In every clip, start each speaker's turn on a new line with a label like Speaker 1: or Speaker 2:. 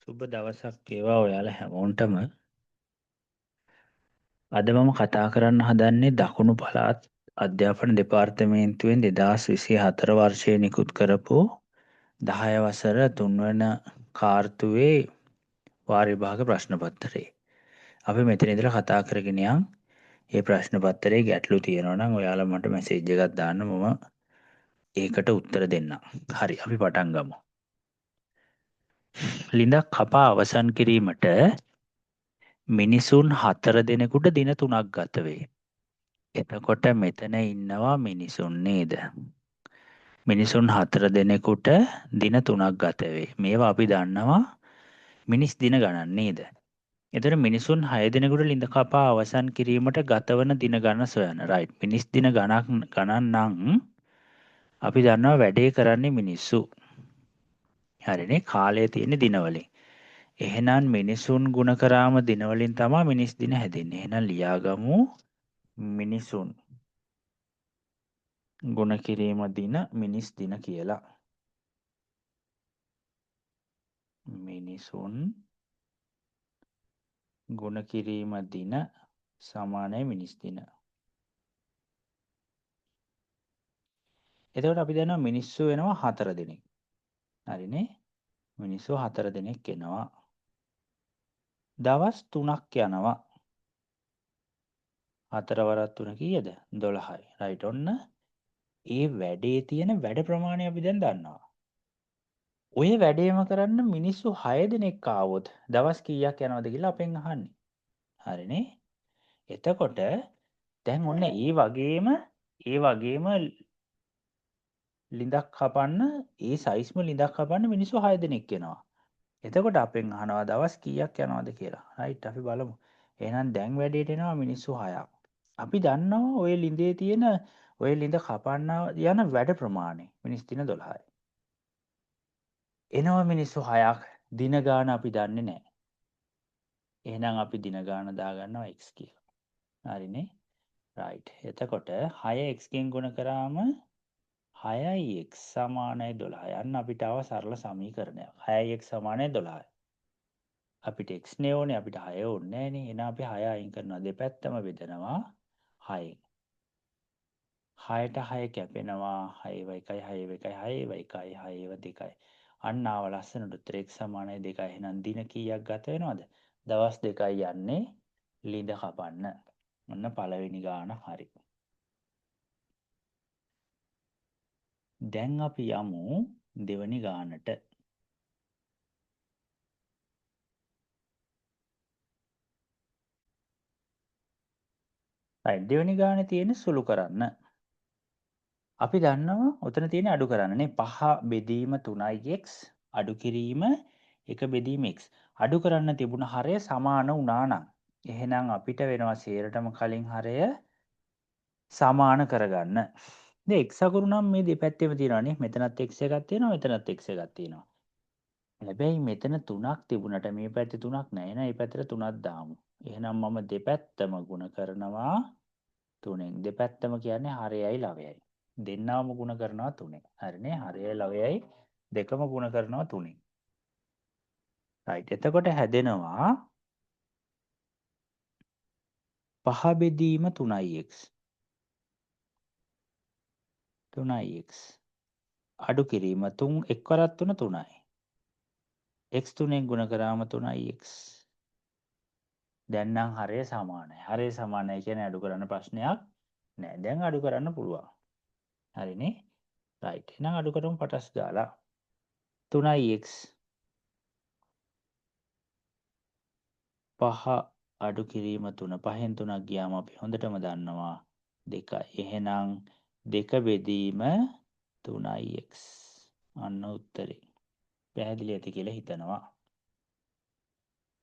Speaker 1: සුබ දවසක් වේවා ඔයාලා හැමෝටම. අද මම කතා කරන්න හදන්නේ දකුණු පළාත් අධ්‍යාපන දෙපාර්තමේන්තුවෙන් 2024 වර්ෂයේ නිකුත් කරපු 10 වසර 3 වන කාර්තුවේ වාර විභාග ප්‍රශ්න පත්‍රය. අපි මෙතන ඉඳලා කතා කරගෙන යන්. මේ ප්‍රශ්න පත්‍රයේ ගැටලු තියෙනවා නම් ඔයාලා මට මැසේජ් එකක් දාන්න, මම ඒකට උත්තර දෙන්නම්. හරි, අපි පටන් ගමු. ලිඳක් කපා අවසන් කිරීමට මිනිසුන් 4 දෙනෙකුට දින 3ක් ගත වේ. එතකොට මෙතන ඉන්නවා මිනිසුන් නේද? මිනිසුන් 4 දෙනෙකුට දින 3ක් ගත වේ. මේවා අපි දන්නවා මිනිස් දින ගණන් නේද? එතකොට මිනිසුන් 6 දෙනෙකුට ලිඳ කපා අවසන් කිරීමට ගතවන දින ගණන සොයන්න. රයිට්. මිනිස් දින ගණන් නම් අපි දන්නවා වැඩේ කරන්නේ මිනිස්සු. හරිනේ, කාලය තියෙන්නේ දිනවලින්. එහෙනම් මිනිසුන් ගුණ කරාම දිනවලින් තමයි මිනිස් දින හැදෙන්නේ. එහෙනම් ලියාගමු මිනිසුන් ගුණ කිරීම දින මිනිස් දින කියලා. මිනිසුන් ගුණ කිරීම දින සමානයි මිනිස් දින. එතකොට අපි දන්නවා මිනිස්සු වෙනවා 4 දෙනෙක්. හරිනේ? මිනිස්සු 4 දෙනෙක් එනවා. දවස් 3ක් යනවා. 4 වරක් 3 කීයද? 12යි. රයිට්. ඔන්න ඒ වැඩේ තියෙන වැඩ ප්‍රමාණය අපි දැන් දන්නවා. ඔය වැඩේම කරන්න මිනිස්සු 6 දෙනෙක් ආවොත් දවස් කීයක් යනවද කියලා අපෙන් අහන්නේ. හරිනේ? එතකොට දැන් ඔන්න ඒ වගේම ලිඳක් කපන්න, ඒ සයිස්ම ලිඳක් කපන්න මිනිස්සු 6 දෙනෙක් එනවා. එතකොට අපෙන් අහනවා දවස් කීයක් යනවද කියලා. රයිට්, අපි බලමු. එහෙනම් දැන් වැඩේට එනවා මිනිස්සු 6ක්. අපි දන්නවා ඔය ලිඳ කපන්න යන වැඩ ප්‍රමාණය මිනිස් දින 12යි. එනවා මිනිස්සු 6ක්. දින ගාන අපි දන්නේ නැහැ. එහෙනම් අපි දින ගාන දාගන්නවා x කියලා. හරිනේ? රයිට්. එතකොට 6x ගෙන් ගුණ කරාම 6x සමානයි 12යි. අන්න අපිට ආව සරල සමීකරණයක්. 6x සමානයි 12යි. අපිට x නේ ඕනේ, අපිට 6 ඕනේ නෑනේ. එහෙනම් අපි 6 අයින් කරනවා. දෙපැත්තම බෙදනවා 6න්. 6ට 6 කැපෙනවා. 6 1යි 6 1යි 6 1යි 6 2යි. අන්න ආව ලස්සනට උත්තර x සමානයි 2යි. එහෙනම් දින කීයක් ගත වෙනවද? දවස් 2යි යන්නේ ලිඳ කපන්න. ඔන්න පළවෙනි ගාන හරි. දැන් අපි යමු දෙවැනි ගානට. රයිට්, දෙවැනි ගානේ තියෙන සුළු කරන්න. අපි දන්නවා උතන තියෙන අඩු කරන්නනේ. 5 බෙදීම 3x අඩු කිරීම 1 බෙදීම x. අඩු කරන්න තිබුණ හරය සමාන වුණා නම් එහෙනම් අපිට වෙනවා සේරටම කලින් හරය සමාන කරගන්න. දැන් x අකුරු නම් මේ දෙපැත්තෙම තියෙනවානේ. මෙතනත් x එකක් තියෙනවා, මෙතනත් x එකක් තියෙනවා. හැබැයි මෙතන 3ක් තිබුණට මේ පැත්තේ 3ක් නැහැ. එහෙනම් මේ පැත්තට 3ක් දාමු. එහෙනම් මම දෙපැත්තම ගුණ කරනවා 3ෙන්. දෙපැත්තම කියන්නේ හරයයි ලවයයි. දෙන්නවම ගුණ කරනවා 3ෙන්. හරිනේ? හරයයි ලවයයි දෙකම ගුණ කරනවා 3ෙන්. රයිට්. එතකොට හැදෙනවා 5 බෙදීම 3x. 3x අඩු කිරීම 3 එක් වරක් 3 3යි. x 3ෙන් ගුණ කරාම 3x. දැන් නම් හරය සමානයි. හරය සමානයි කියන්නේ අඩු කරන්න ප්‍රශ්නයක් නෑ. දැන් අඩු කරන්න පුළුවන්. හරිනේ? රයිට්. එහෙනම් අඩු කරමු පටස් ගාලා. 3x 5 අඩු කිරීම 3. 5න් 3ක් ගියාම අපි හොඳටම දන්නවා 2යි. එහෙනම් 2 බෙදීම 3x. අන්න උත්තරේ. පැහැදිලි ඇති කියලා හිතනවා.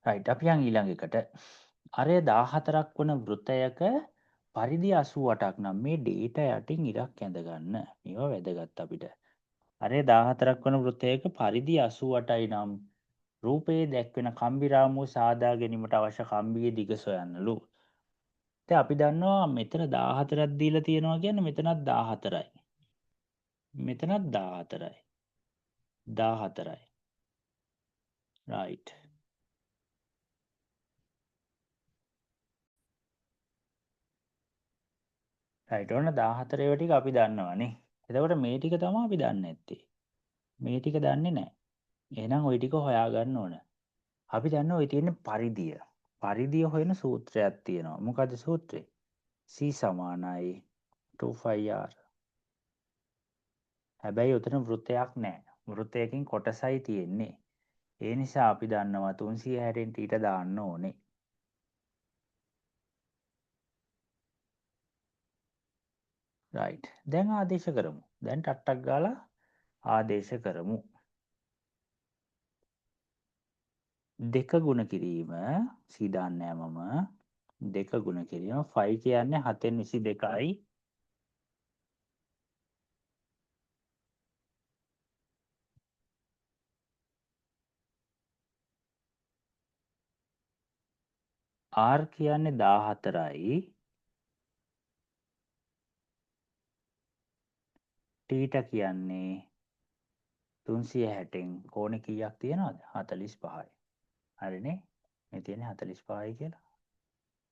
Speaker 1: රයිට්, අපි යන් ඊළඟ එකට. අරය 14ක් වන වෘතයක පරිදි 88ක් නම් මේ ඩේටා යටින් ඉරක් ඇඳ ගන්න. මේවා වැදගත් අපිට. අරය 14ක් වන වෘතයක පරිදි 88යි නම් රූපයේ දැක්වෙන කම්බි රාමුව සාදා ගැනීමට අවශ්‍ය කම්බියේ දිග සොයන්නලු. දැන් අපි දන්නවා මෙතන 14ක් දීලා තියෙනවා කියන්නේ මෙතනත් 14යි. මෙතනත් 14යි. 14යි. රයිට්. රයිට්. ඔන්න 14 ඒවා ටික අපි දන්නවනේ. එතකොට මේ ටික තමයි අපි දන්නේ නැත්තේ. මේ ටික දන්නේ නැහැ. එහෙනම් ওই ටික හොයාගන්න ඕන. අපි දන්නවා ওই තියෙන පරිධිය. පරිධිය හොයන සූත්‍රයක් තියෙනවා. මොකද්ද සූත්‍රය? C සමානයි 2πr. හැබැයි උතන වෘත්තයක් නැහැ. වෘත්තයකින් කොටසයි තියෙන්නේ. ඒ නිසා අපි දන්නවා 360න් ඊට දාන්න ඕනේ. රයිට්. දැන් ආදේශ කරමු. දැන් ටට්ටක් ගාලා ආදේශ කරමු. 2 ගුණ කිරීම C දාන්නේ නැහැ මම. 2 ගුණ කිරීම 5 කියන්නේ 7න් 22යි. R කියන්නේ 14යි. ටීට කියන්නේ 360න් කෝණ කීයක් තියෙනවද? 45යි. හරිනේ. මේ තියෙන්නේ 45යි කියලා.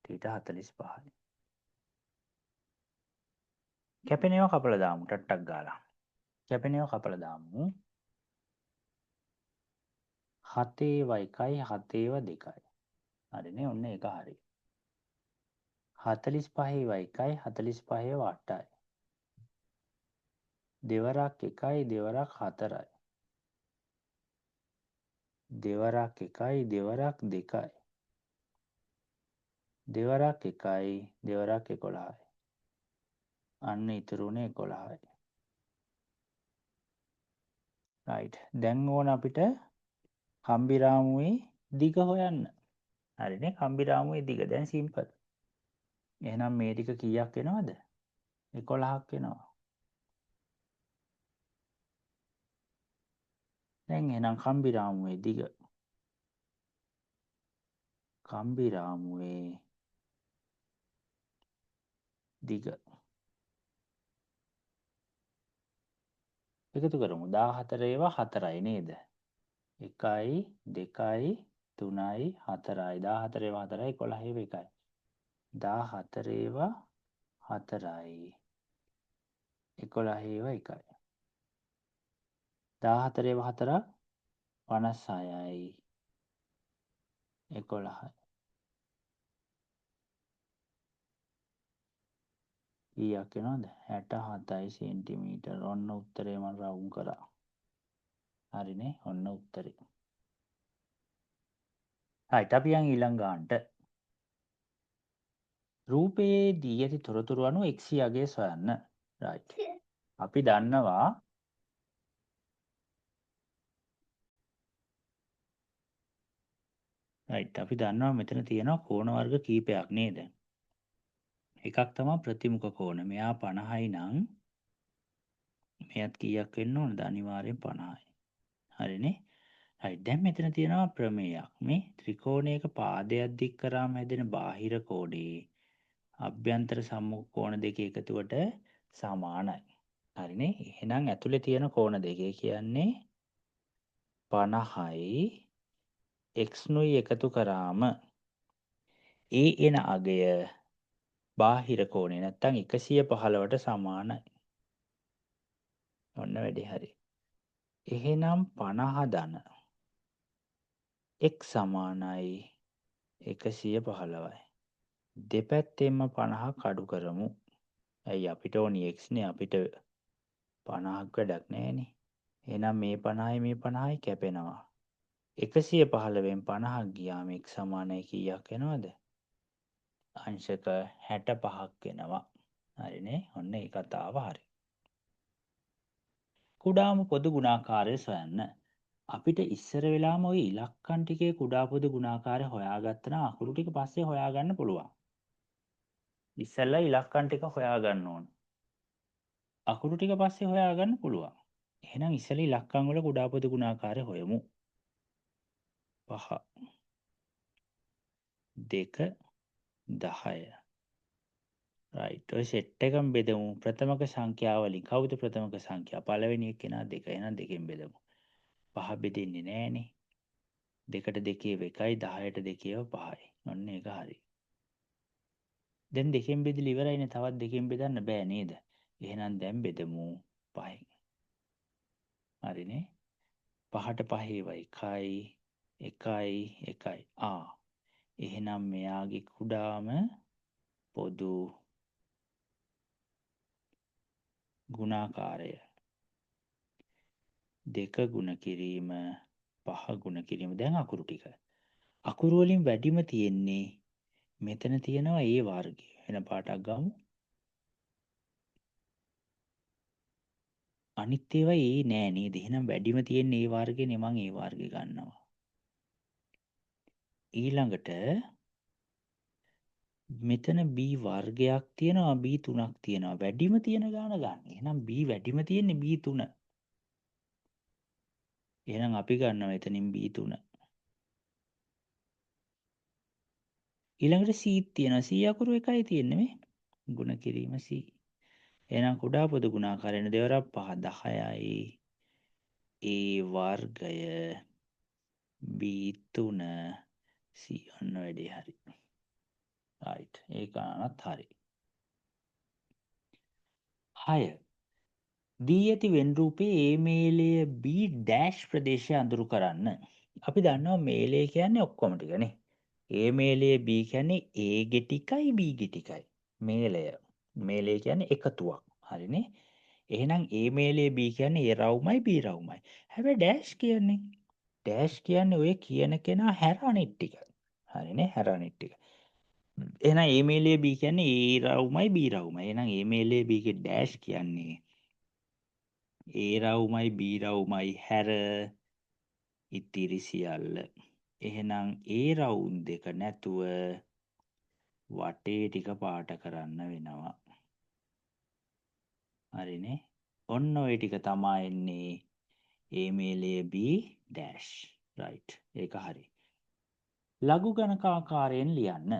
Speaker 1: ටීට 45යි. කැපෙන ඒවා කපලා දාමු ටට්ටක් ගාලා. කැපෙන ඒවා කපලා දාමු. 7 ඒවා 1යි 7 ඒවා 2යි. හරිනේ. ඔන්න ඒක හරි. 45 ඒවා 1යි 45 ඒවා 8යි. දෙවරක් 1යි දෙවරක් 4යි. දෙවරක් 1යි දෙවරක් 2යි. දෙවරක් 1යි දෙවරක් 11යි. අන්න ඉතුරුනේ 11යි. රයිට්. දැන් ඕන අපිට කම්බිරාමුවේ දිග හොයන්න. හරිනේ. කම්බිරාමුවේ දිග දැන් සිම්පල්. එහෙනම් මේ ටික කීයක් වෙනවද? 11ක් වෙනවා. දැන් එහෙනම් කම්බිරාමුවේ දිග. කම්බිරාමුවේ දිග. එකතු කරමු. 14 ඒවා 4යි නේද? 1යි 2යි 3යි 4යි. 14 ඒවා 4යි 11 ඒවා 1යි. 14 ඒවා 4යි 11 ඒවා 1යි. 14 ඒවා 4ක් 56යි 11යි. කීයක් වෙනවද? 67යි සෙන්ටිමීටර. ඔන්න උත්තරේ මම රවුම් කරා. හරිනේ. ඔන්න උත්තරේ. හරිට අපි යන් ඊළඟ ගානට. රූපයේ දී ඇති තොරතුරු අනුව x අගය සොයන්න. රයිට්. අපි දන්නවා රයිට්. අපි දන්නවා මෙතන තියෙනවා කෝණ වර්ග කීපයක් නේද? එකක් තමයි ප්‍රතිමුඛ කෝණ. මෙයා 50යි නම් මෙයත් කීයක් වෙන්න ඕනද? අනිවාර්යෙන් 50යි. හරිනේ. හරි. දැන් මෙතන තියෙනවා ප්‍රමේයක්. මේ ත්‍රිකෝණයක පාදයක් දික් කරාම හැදෙන බාහිර කෝණේ අභ්‍යන්තර සම්මුඛ කෝණ දෙක එකතුවට සමානයි. හරිනේ. එහෙනම් ඇතුලේ තියෙන කෝණ දෙකේ කියන්නේ 50යි x නුයි එකතු කරාම ඒ එන අගය බාහිර කෝණේ නැත්තම් 115ට සමානයි. ඔන්න වැඩේ හරි. එහෙනම් 50 ධන x සමානයි 115යි. දෙපැත්තෙන්ම 50ක් අඩු කරමු. ඇයි අපිට ඕනි x නේ, අපිට 50ක් වැඩක් නෑනේ. එහෙනම් මේ 50යි මේ 50යි කැපෙනවා. 115න් 50ක් ගියාම x සමානයි කීයක් වෙනවද? අංශක 65ක් වෙනවා. හරිනේ. ඔන්න ඒ කතාව හරි. කුඩාම පොදු ගුණාකාරය සොයන්න. අපිට ඉස්සර වෙලාම ওই ඉලක්කම් ටිකේ කුඩා පොදු ගුණාකාරය හොයාගත්තා නම් අකුරු ටික පස්සේ හොයාගන්න පුළුවන්. ඉස්සෙල්ලා ඉලක්කම් ටික හොයාගන්න ඕන. අකුරු ටික පස්සේ හොයාගන්න පුළුවන්. එහෙනම් ඉස්සෙල්ලා ඉලක්කම් වල කුඩා පොදු ගුණාකාරය හොයමු. 5 2 10. රයිට්. ඔය සෙට් එකම බෙදමු ප්‍රථමක සංඛ්‍යාවලින්. කවුද ප්‍රථමක සංඛ්‍යා? පළවෙනි එක්කෙනා 2. එහෙනම් 2කින් බෙදමු. 5 බෙදෙන්නේ නෑනේ. 2ට 2 1යි 10ට 2 5යි. ඔන්න ඒක හරි. දැන් 2කින් බෙදලා ඉවරයිනේ. තවත් 2කින් බෙදන්න බෑ නේද? එහෙනම් දැන් බෙදමු 5න්. හරිනේ. 5ට 5 1යි 1යි 1යි. එහෙනම් මෙයාගේ කුඩාම පොදු ගුණාකාරය 2 ගුණ කිරීම 5 ගුණ කිරීම. දැන් අකුරු ටික. අකුරු වලින් වැඩිම තියෙන්නේ මෙතන තියෙනවා ඒ වර්ගය. වෙන පාටක් ගමු. අනිත් ඒවා ඒ නෑ නේද? එහෙනම් වැඩිම තියෙන්නේ ඒ වර්ගේනේ. මං ඒ වර්ගේ ගන්නවා. ඊළඟට මෙතන B වර්ගයක් තියෙනවා, B 3ක් තියෙනවා. වැඩිම තියෙන ගාන ගන්න. එහෙනම් B වැඩිම තියෙන්නේ B 3. එහෙනම් අපි ගන්නවා එතනින් B 3. ඊළඟට C තියෙනවා. C අකුරු එකයි තියෙන්නේ මේ. ගුණ කිරීම C. එහෙනම් කුඩා පොදු ගුණාකාරයෙන් දෙවරක් 5 10යි. ඒ වර්ගය B3 C. ඔන්න වැඩේ හරි. right. ඒ ගානත් හරි. 6. දී ඇති වෙන් රූපයේ ඒ මේලය B ඩෑෂ් ප්‍රදේශය අඳුරු කරන්න. අපි දන්නවා මේලය කියන්නේ ඔක්කොම ටිකනේ. ඒ මේලයේ B කියන්නේ A ගේ ටිකයි B ගේ ටිකයි. මේලය. මේලය කියන්නේ එකතුවක්. හරිනේ. එහෙනම් ඒ මේලයේ B කියන්නේ A රවුමයි B රවුමයි. හැබැයි ඩෑෂ් කියන්නේ ඔය කියන කෙනා හැර අනිත් ටික. හරිනේ. හැර අනිත් ටික. එහෙනම් ඒ මේලයේ B කියන්නේ A රවුමයි B රවුමයි. එහෙනම් ඒ මේලයේ B ගේ ඩෑෂ් කියන්නේ A රවුමයි B රවුමයි හැර ඉතිරි සියල්ල. එහෙනම් ඒ රවුම් දෙක නැතුව වටේ ටික පාට කරන්න වෙනවා. හරිනේ. ඔන්න ඔය ටික තමා එන්නේ ඒ මේලයේ B ඩෑෂ්. රයිට්. ඒක හරි. ලඝු ගණකාකාරයෙන් ලියන්න.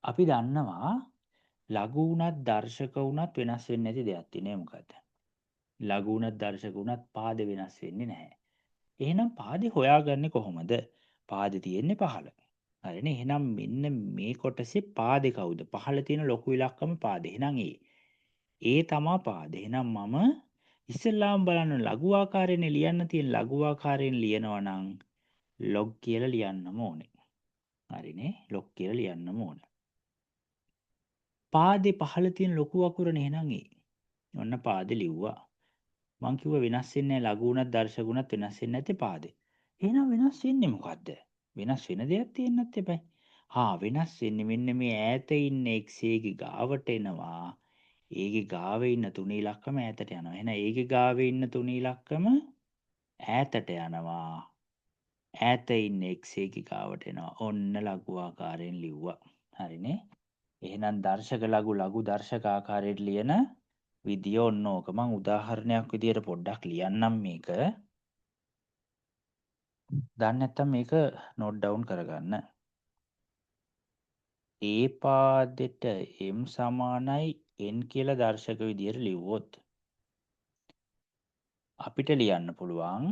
Speaker 1: අපි දන්නවා ලඝු වුණත් දර්ශක වුණත් වෙනස් වෙන්නේ නැති දෙයක් තියෙනවා. මොකද්ද? ලඝු වුණත් දර්ශක වුණත් පාද වෙනස් වෙන්නේ නැහැ. එහෙනම් පාදේ හොයාගන්නේ කොහොමද? පාදේ තියෙන්නේ පහළ. හරිනේ. එහෙනම් මෙන්න මේ කොටසේ පාදේ කවුද? පහළ තියෙන ලොකු ඉලක්කම පාදේ. එහෙනම් ඒ තමා පාදේ. එහෙනම් මම ඉස්සෙල්ලාම බලන්න ලඝු ආකාරයෙන් ලියන්න තියෙන ලඝු ආකාරයෙන් ලියනවා නම් log කියලා ලියන්නම ඕනේ. හරිනේ. log කියලා ලියන්නම ඕනේ. පාදේ පහළ තියෙන ලොකු අකුරනේ එහෙනම් ඔන්න පාදේ ලිව්වා. මං කිව්වා වෙනස් වෙන්නේ නැහැ ලඝු උනත් දර්ශක උනත් වෙනස් වෙන්නේ නැත්තේ පාදේ. එහෙනම් වෙනස් වෙන්නේ මොකද්ද? වෙනස් වෙන දෙයක් තියෙන්නත් එපයි. වෙනස් වෙන්නේ මෙන්න මේ ඈත ඉන්න x ගේ ගාවට එනවා. ඒගේ ගාවේ ඉන්න තුනේ ඉලක්කම ඈතට යනවා. එහෙනම් ඒගේ ගාවේ ඉන්න තුනේ ඉලක්කම ඈතට යනවා. ඈත ඉන්න x ගේ ගාවට එනවා. ඔන්න ලඝු ආකාරයෙන් ලිව්වා. හරිනේ. එහෙනම් දර්ශක ලඝු දර්ශක ආකාරයට ලියන විදිය ඔන්න ඕක. මං උදාහරණයක් විදියට පොඩ්ඩක් ලියන්නම් මේක. දන්නේ නැත්නම් මේක නෝට් ඩවුන් කරගන්න. ඒ පාදෙට m සමානයි n කියලා දර්ශක විදියට ලිව්වොත් අපිට ලියන්න පුළුවන්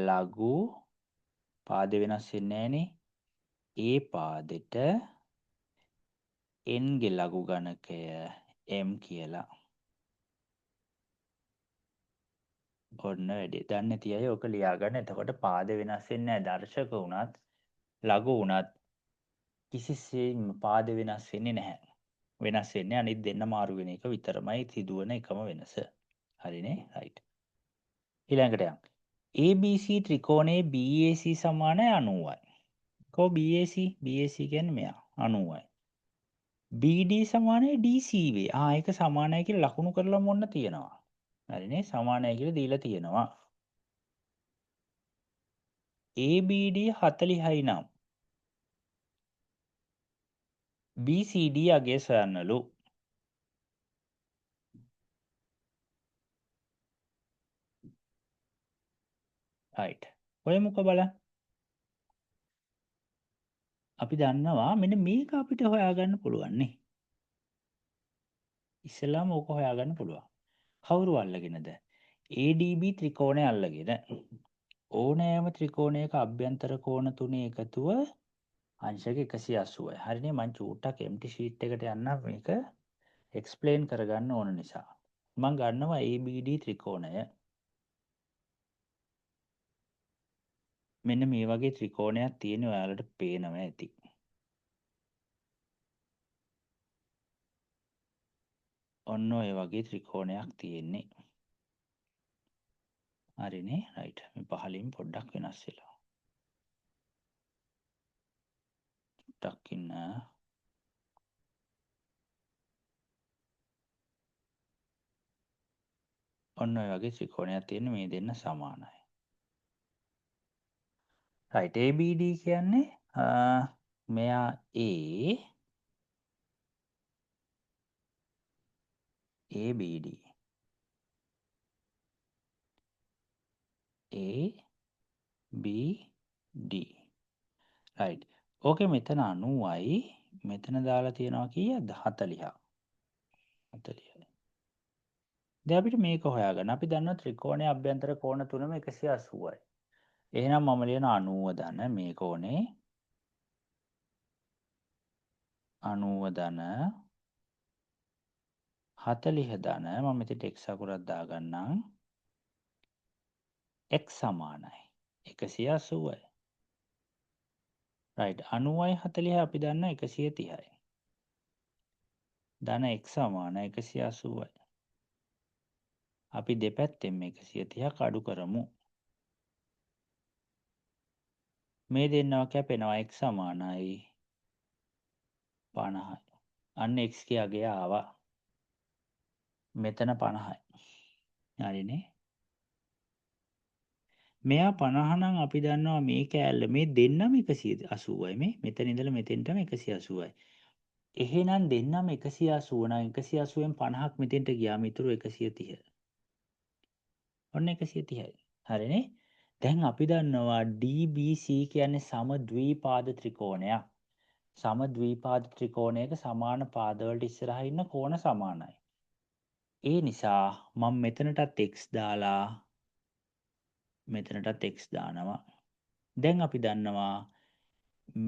Speaker 1: ලඝු පාද වෙනස් වෙන්නේ නැහනේ. ඒ පාදෙට n ගේ ලඝු ගණකය m කියලා. ඔන්න වැඩේ. දන්නේ නැති අය ඔක ලියාගන්න. එතකොට පාද වෙනස් වෙන්නේ නැහැ. දර්ශක වුණත් ලඝු වුණත් කිසිසේත්ම පාද වෙනස් වෙන්නේ නැහැ. වෙනස් වෙන්නේ අනිත් දෙන්න මාරු වෙන එක විතරමයි සිදුවන එකම වෙනස. හරිනේ? රයිට්. ඊළඟට යන්න. ABC ත්‍රිකෝණයේ BAC සමානයි 90යි. කො BAC? BAC කියන්නේ මෙයා 90යි. BD සමානයි DCB. ඒක සමානයි කියලා ලකුණු කරලා මොන්න තියෙනවා. හරිනේ? සමානයි කියලා දීලා තියෙනවා. ABD 40යි නම් BCD අගය සොයන්නලු. රයිට්. ඔය මොක බලන්න. අපි දන්නවා මෙන්න මේක අපිට හොයාගන්න පුළුවන් නේ. ඉස්සෙල්ලාම ඕක හොයාගන්න පුළුවන්. කවුරු අල්ලගෙනද? ADB ත්‍රිකෝණය අල්ලගෙන. ඕනෑම ත්‍රිකෝණයක අභ්‍යන්තර කෝණ තුනේ එකතුව අංශක 180යි. හරිනේ මං චූට්ටක් empty sheet එකට යන්නම් මේක explain කරගන්න ඕන නිසා. මං ගන්නවා ABD ත්‍රිකෝණය. මෙන්න මේ වගේ ත්‍රිකෝණයක් තියෙන ඔයාලට පේනවා ඇති. ඔන්න ඔය වගේ ත්‍රිකෝණයක් තියෙන්නේ. හරිනේ රයිට්. මේ පහලින් පොඩ්ඩක් වෙනස් වෙලා. ටක් ඉන්න. ඔන්න ඔය වගේ ත්‍රිකෝණයක් තියෙන මේ දෙන්න සමානයි. රයිට් ABD කියන්නේ මෙයා ABD ABD රයිට්. ඕකේ මෙතන 90යි මෙතන දාලා තියෙනවා කීයද 40ක්. 40යි. දැන් අපිට මේක හොයාගන්න. අපි දන්නවා ත්‍රිකෝණයේ අභ්‍යන්තර කෝණ තුනම 180යි. එහෙනම් මම ලියන 90 ධන මේ කෝණේ 90 ධන 40 ධන මම මෙතන x අකුරක් දාගන්නම් x සමානයි 180යි. රයිට් 90යි 40යි අපි දන්නා 130යි. ධන x සමාන 180යි. අපි දෙපැත්තෙන් 130ක් අඩු කරමු. මේ දෙන්නවා කැපෙනවා x සමානයි 50යි. අන්න x ගේ අගය ආවා. මෙතන 50යි. හරිනේ. මෙයා 50 නම් අපි දන්නවා මේ කෑල්ල මේ දෙන්නම 180යි මේ මෙතන ඉඳලා මෙතෙන්ටම 180යි. එහෙනම් දෙන්නම 180 නම් 180ෙන් 50ක් මෙතෙන්ට ගියාම ඉතුරු 130. ඔන්න 130යි. හරිනේ. දැන් අපි දන්නවා DBC කියන්නේ සමද්විපාද ත්‍රිකෝණයක්. සමද්විපාද ත්‍රිකෝණයක සමාන පාදවලට ඉස්සරහා ඉන්න කෝණ සමානයි. ඒ නිසා මම මෙතනටත් x දාලා මෙතනටත් x දානවා. දැන් අපි දන්නවා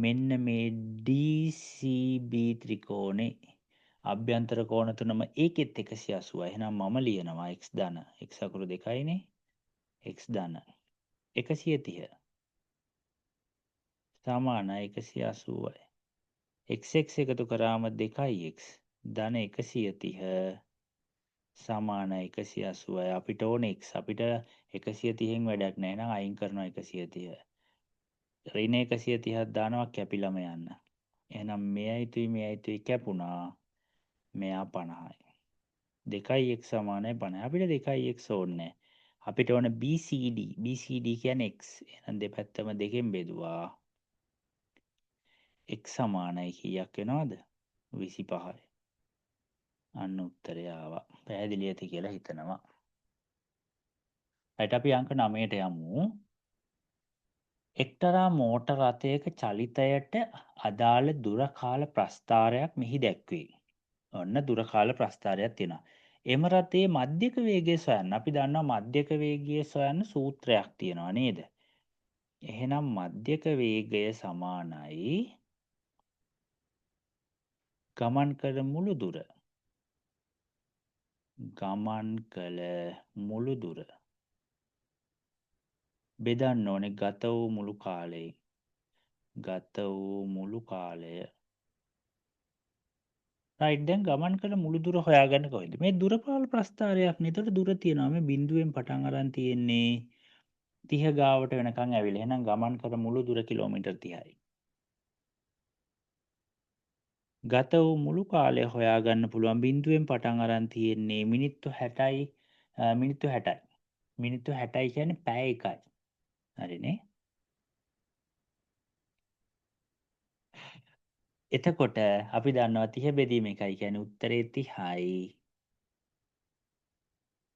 Speaker 1: මෙන්න මේ DCB ත්‍රිකෝණේ අභ්‍යන්තර කෝණ තුනම ඒකෙත් 180යි. එහෙනම් මම ලියනවා x ධන x අකුරු දෙකයිනේ x ධන 130 සමානයි 180යි. x එකතු කරාම 2x ධන 130 සමානයි 180යි. අපිට ඕනේ x අපිට 130න් වැඩක් නැහැ නේද? අයින් කරනවා 130. ඍණ 130ක් දානවා කැපිලම යන්න. එහෙනම් මෙයයි කැපුණා. මෙයා 50යි. 2x සමානයි 50. අපිට 2x ඕනේ. අපිට ඕන BCD. BCD කියන්නේ x. එහෙනම් දෙපැත්තම දෙකෙන් බෙදුවා. x සමානයි කීයක් වෙනවද? 25යි. අන්න උත්තරය ආවා. පැහැදිලි ඇති කියලා හිතනවා. ඊට අපි අංක 9ට යමු. එක්තරා මෝටර රථයක චලිතයට අදාළ දුර කාල ප්‍රස්ථාරයක් මෙහි දැක්වේ. ඔන්න දුර කාල ප්‍රස්ථාරයක් තියෙනවා. එම රථයේ මධ්‍යක වේගය සොයන්න. අපි දන්නවා මධ්‍යක වේගය සොයන්න සූත්‍රයක් තියෙනවා නේද? එහෙනම් මධ්‍යක වේගය සමානයි ගමන් කළ මුළු දුර. ගමන් කළ මුළු දුර. බෙදන්න ඕනේ ගත වූ මුළු කාලය. ගත වූ මුළු කාලය. රයිට් දැන් ගමන් කළ මුළු දුර හොයාගන්න කොහෙද? මේ දුර පාල ප්‍රස්ථාරයක් නේ. ඒතකොට දුර තියෙනවා. මේ බිඳුවෙන් පටන් අරන් තියෙන්නේ 30 ගාවට වෙනකන් ඇවිල්ලා. එහෙනම් ගමන් කළ මුළු දුර කිලෝමීටර් 30යි. ගත වූ මුළු කාලය හොයාගන්න පුළුවන් බිඳුවෙන් පටන් අරන් තියෙන්නේ මිනිත්තු 60යි මිනිත්තු 60යි. මිනිත්තු 60යි කියන්නේ පැය එකයි. හරිනේ. එතකොට අපි දන්නවා 30 බෙදීම එකයි කියන්නේ උත්තරේ 30යි.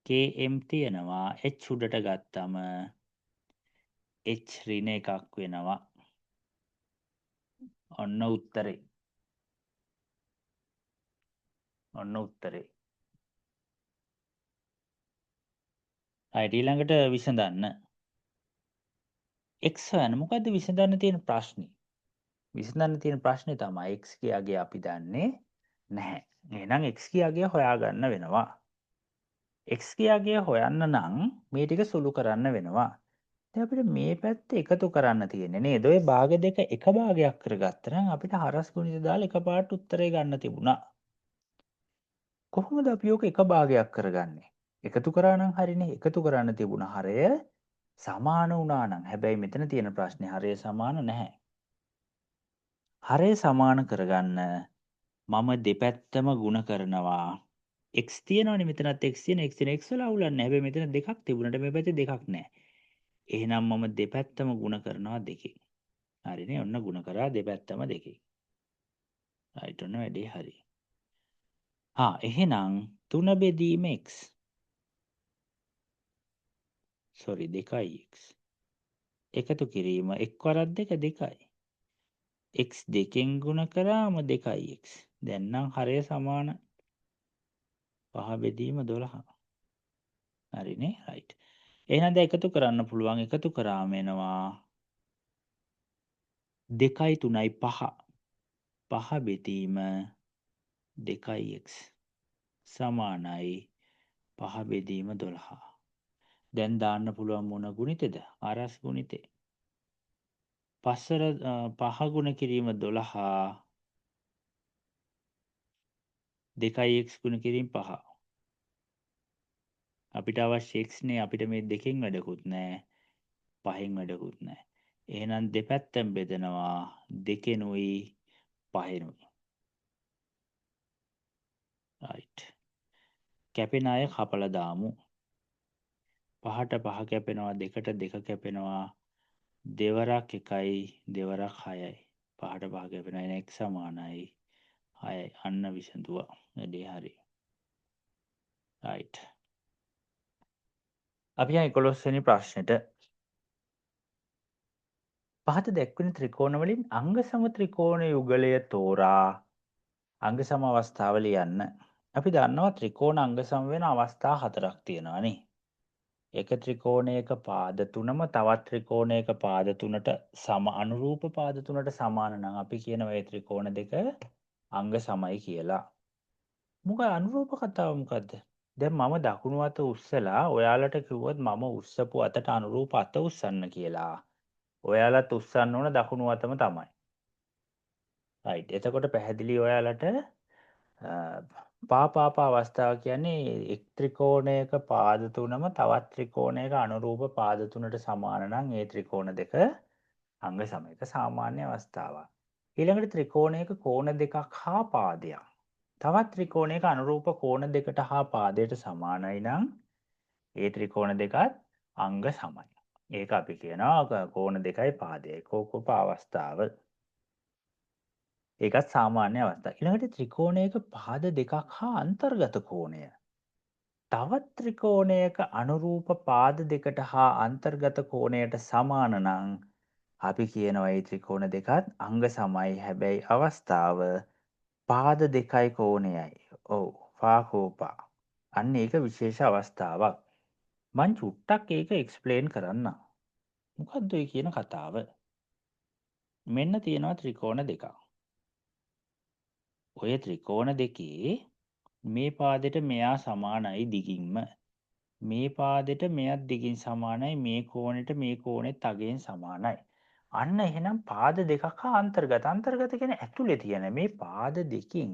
Speaker 1: km තියෙනවා h උඩට ගත්තම h ඍණ එකක් වෙනවා. ඔන්න උත්තරේ. ඔන්න උත්තරේ. හරි ඊළඟට විසඳන්න. x හොයන්න. මොකද්ද විසඳන්න තියෙන ප්‍රශ්නේ? විසඳන්න තියෙන ප්‍රශ්නේ තමයි x ගේ අගය අපි දන්නේ නැහැ. එහෙනම් x ගේ අගය හොයාගන්න වෙනවා. x ගේ අගය හොයන්න නම් මේ ටික සුළු කරන්න වෙනවා. දැන් අපිට මේ පැත්ත එකතු කරන්න තියෙන්නේ නේද? ඔය භාග දෙක එක භාගයක් කරගත්තා නම් අපිට හරස් ගුණිත දාලා එකපාරට උත්තරේ ගන්න තිබුණා. කොහොමද අපි ඕක එක භාගයක් කරගන්නේ? එකතු කරා නම් හරිනේ. එකතු කරන්න තිබුණ හරය සමාන වුණා නම්. හැබැයි මෙතන තියෙන ප්‍රශ්නේ හරය සමාන නැහැ. හරය සමාන කරගන්න මම දෙපැත්තම ගුණ කරනවා. x තියෙනවනේ මෙතනත් x තියෙන x තියෙන x වල අවුලක් නැහැ. හැබැයි මෙතන දෙකක් තිබුණාට මේ පැත්තේ දෙකක් නැහැ. එහෙනම් මම දෙපැත්තම ගුණ කරනවා දෙකෙන්. හරිනේ. ඔන්න ගුණ කරා දෙපැත්තම දෙකෙන්. රයිට් ඔන්න වැඩේ හරි. එහෙනම් 3 බෙදීම x. Sorry 2x. එකතු කිරීම එක් වරක් දෙක 2යි. x දෙකෙන් ගුණ කරාම 2x. දැන් නම් හරය සමාන. 5 බෙදීම 12. හරිනේ රයිට්. එහෙනම් දැන් එකතු කරන්න පුළුවන්. එකතු කරාම එනවා 2යි 3යි 5. 5 බෙදීම 2x සමානයි 5 බෙදීම 12. දැන් දාන්න පුළුවන් මොන ගුණිතද? ආරස් ගුණිතේ. 5 ගුණ කිරීම 12. 2x ගුණ කිරීම 5. අපිට අවශ්‍ය x නේ. අපිට මේ දෙකෙන් වැඩකුත් නැහැ. 5න් වැඩකුත් නැහැ. එහෙනම් දෙපැත්තෙන් බෙදනවා 2නුයි 5නුයි. රයිට්. කැපෙන අය කපලා දාමු. 5ට 5 කැපෙනවා 2ට 2 කැපෙනවා දෙවරක් 1යි දෙවරක් 6යි. 5ට 5 කැපෙනවා එහෙනම් x සමානයි 6යි. අන්න විසඳුවා. වැඩේ හරි. රයිට්. අපි යන් 11 වෙනි ප්‍රශ්නෙට. පහත දැක්වෙන ත්‍රිකෝණ වලින් අංග සම ත්‍රිකෝණ යුගලය තෝරා අංග සම අවස්ථාව ලියන්න. අපි දන්නවා ත්‍රිකෝණ අංග සම වෙන අවස්ථා 4ක් තියෙනවානේ. එක ත්‍රිකෝණයක පාද තුනම තවත් ත්‍රිකෝණයක පාද තුනට අනුරූප පාද තුනට සමාන නම් අපි කියනවා ඒ ත්‍රිකෝණ දෙක අංග සමයි කියලා. මොකද අනුරූප කතාව මොකද්ද? දැන් මම දකුණු අත උස්සලා ඔයාලට කිව්වොත් මම උස්සපු අතට අනුරූප අත උස්සන්න කියලා. ඔයාලත් උස්සන්න ඕන දකුණු අතම තමයි. රයිට්. එතකොට පැහැදිලි ඔයාලට පාපාප අවස්ථාව කියන්නේ එක් ත්‍රිකෝණයක පාද තුනම තවත් ත්‍රිකෝණයක අනුරූප පාද තුනට සමාන නම් ඒ ත්‍රිකෝණ දෙක අංග සමයක සාමාන්‍ය අවස්ථාවක්. ඊළඟට ත්‍රිකෝණයක කෝණ දෙකක් හා පාදයක්. තවත් ත්‍රිකෝණයක අනුරූප කෝණ දෙකට හා පාදයට සමානයි නම් ඒ ත්‍රිකෝණ දෙකත් අංග සමයි. ඒක අපි කියනවා කෝණ දෙකයි පාදයයි කෝකෝප අවස්ථාව. ඒකත් සාමාන්‍ය අවස්ථාව. ඊළඟට ත්‍රිකෝණයක පාද දෙකක් හා අන්තර්ගත කෝණය. තවත් ත්‍රිකෝණයක අනුරූප පාද දෙකට හා අන්තර්ගත කෝණයට සමාන නම් අපි කියනවා ඒ ත්‍රිකෝණ දෙකත් අංග සමයි. හැබැයි අවස්ථාව පාද දෙකයි කෝණයයි. ඔව් පාකෝපා. අන්න ඒක විශේෂ අවස්ථාවක්. මං චුට්ටක් ඒක එක්ස්ප්ලේන් කරන්න. මොකද්ද ඔය කියන කතාව? මෙන්න තියෙනවා ත්‍රිකෝණ දෙකක්. ඔය ත්‍රිකෝණ දෙකේ මේ පාදෙට මෙයා සමානයි දිගින්ම. මේ පාදෙට මෙයත් දිගින් සමානයි. මේ කෝණෙට මේ කෝණෙත් අගයෙන් සමානයි. අන්න එහෙනම් පාද දෙකක් හා අන්තර්ගත. අන්තර්ගත කියන්නේ ඇතුලේ තියෙන මේ පාද දෙකෙන්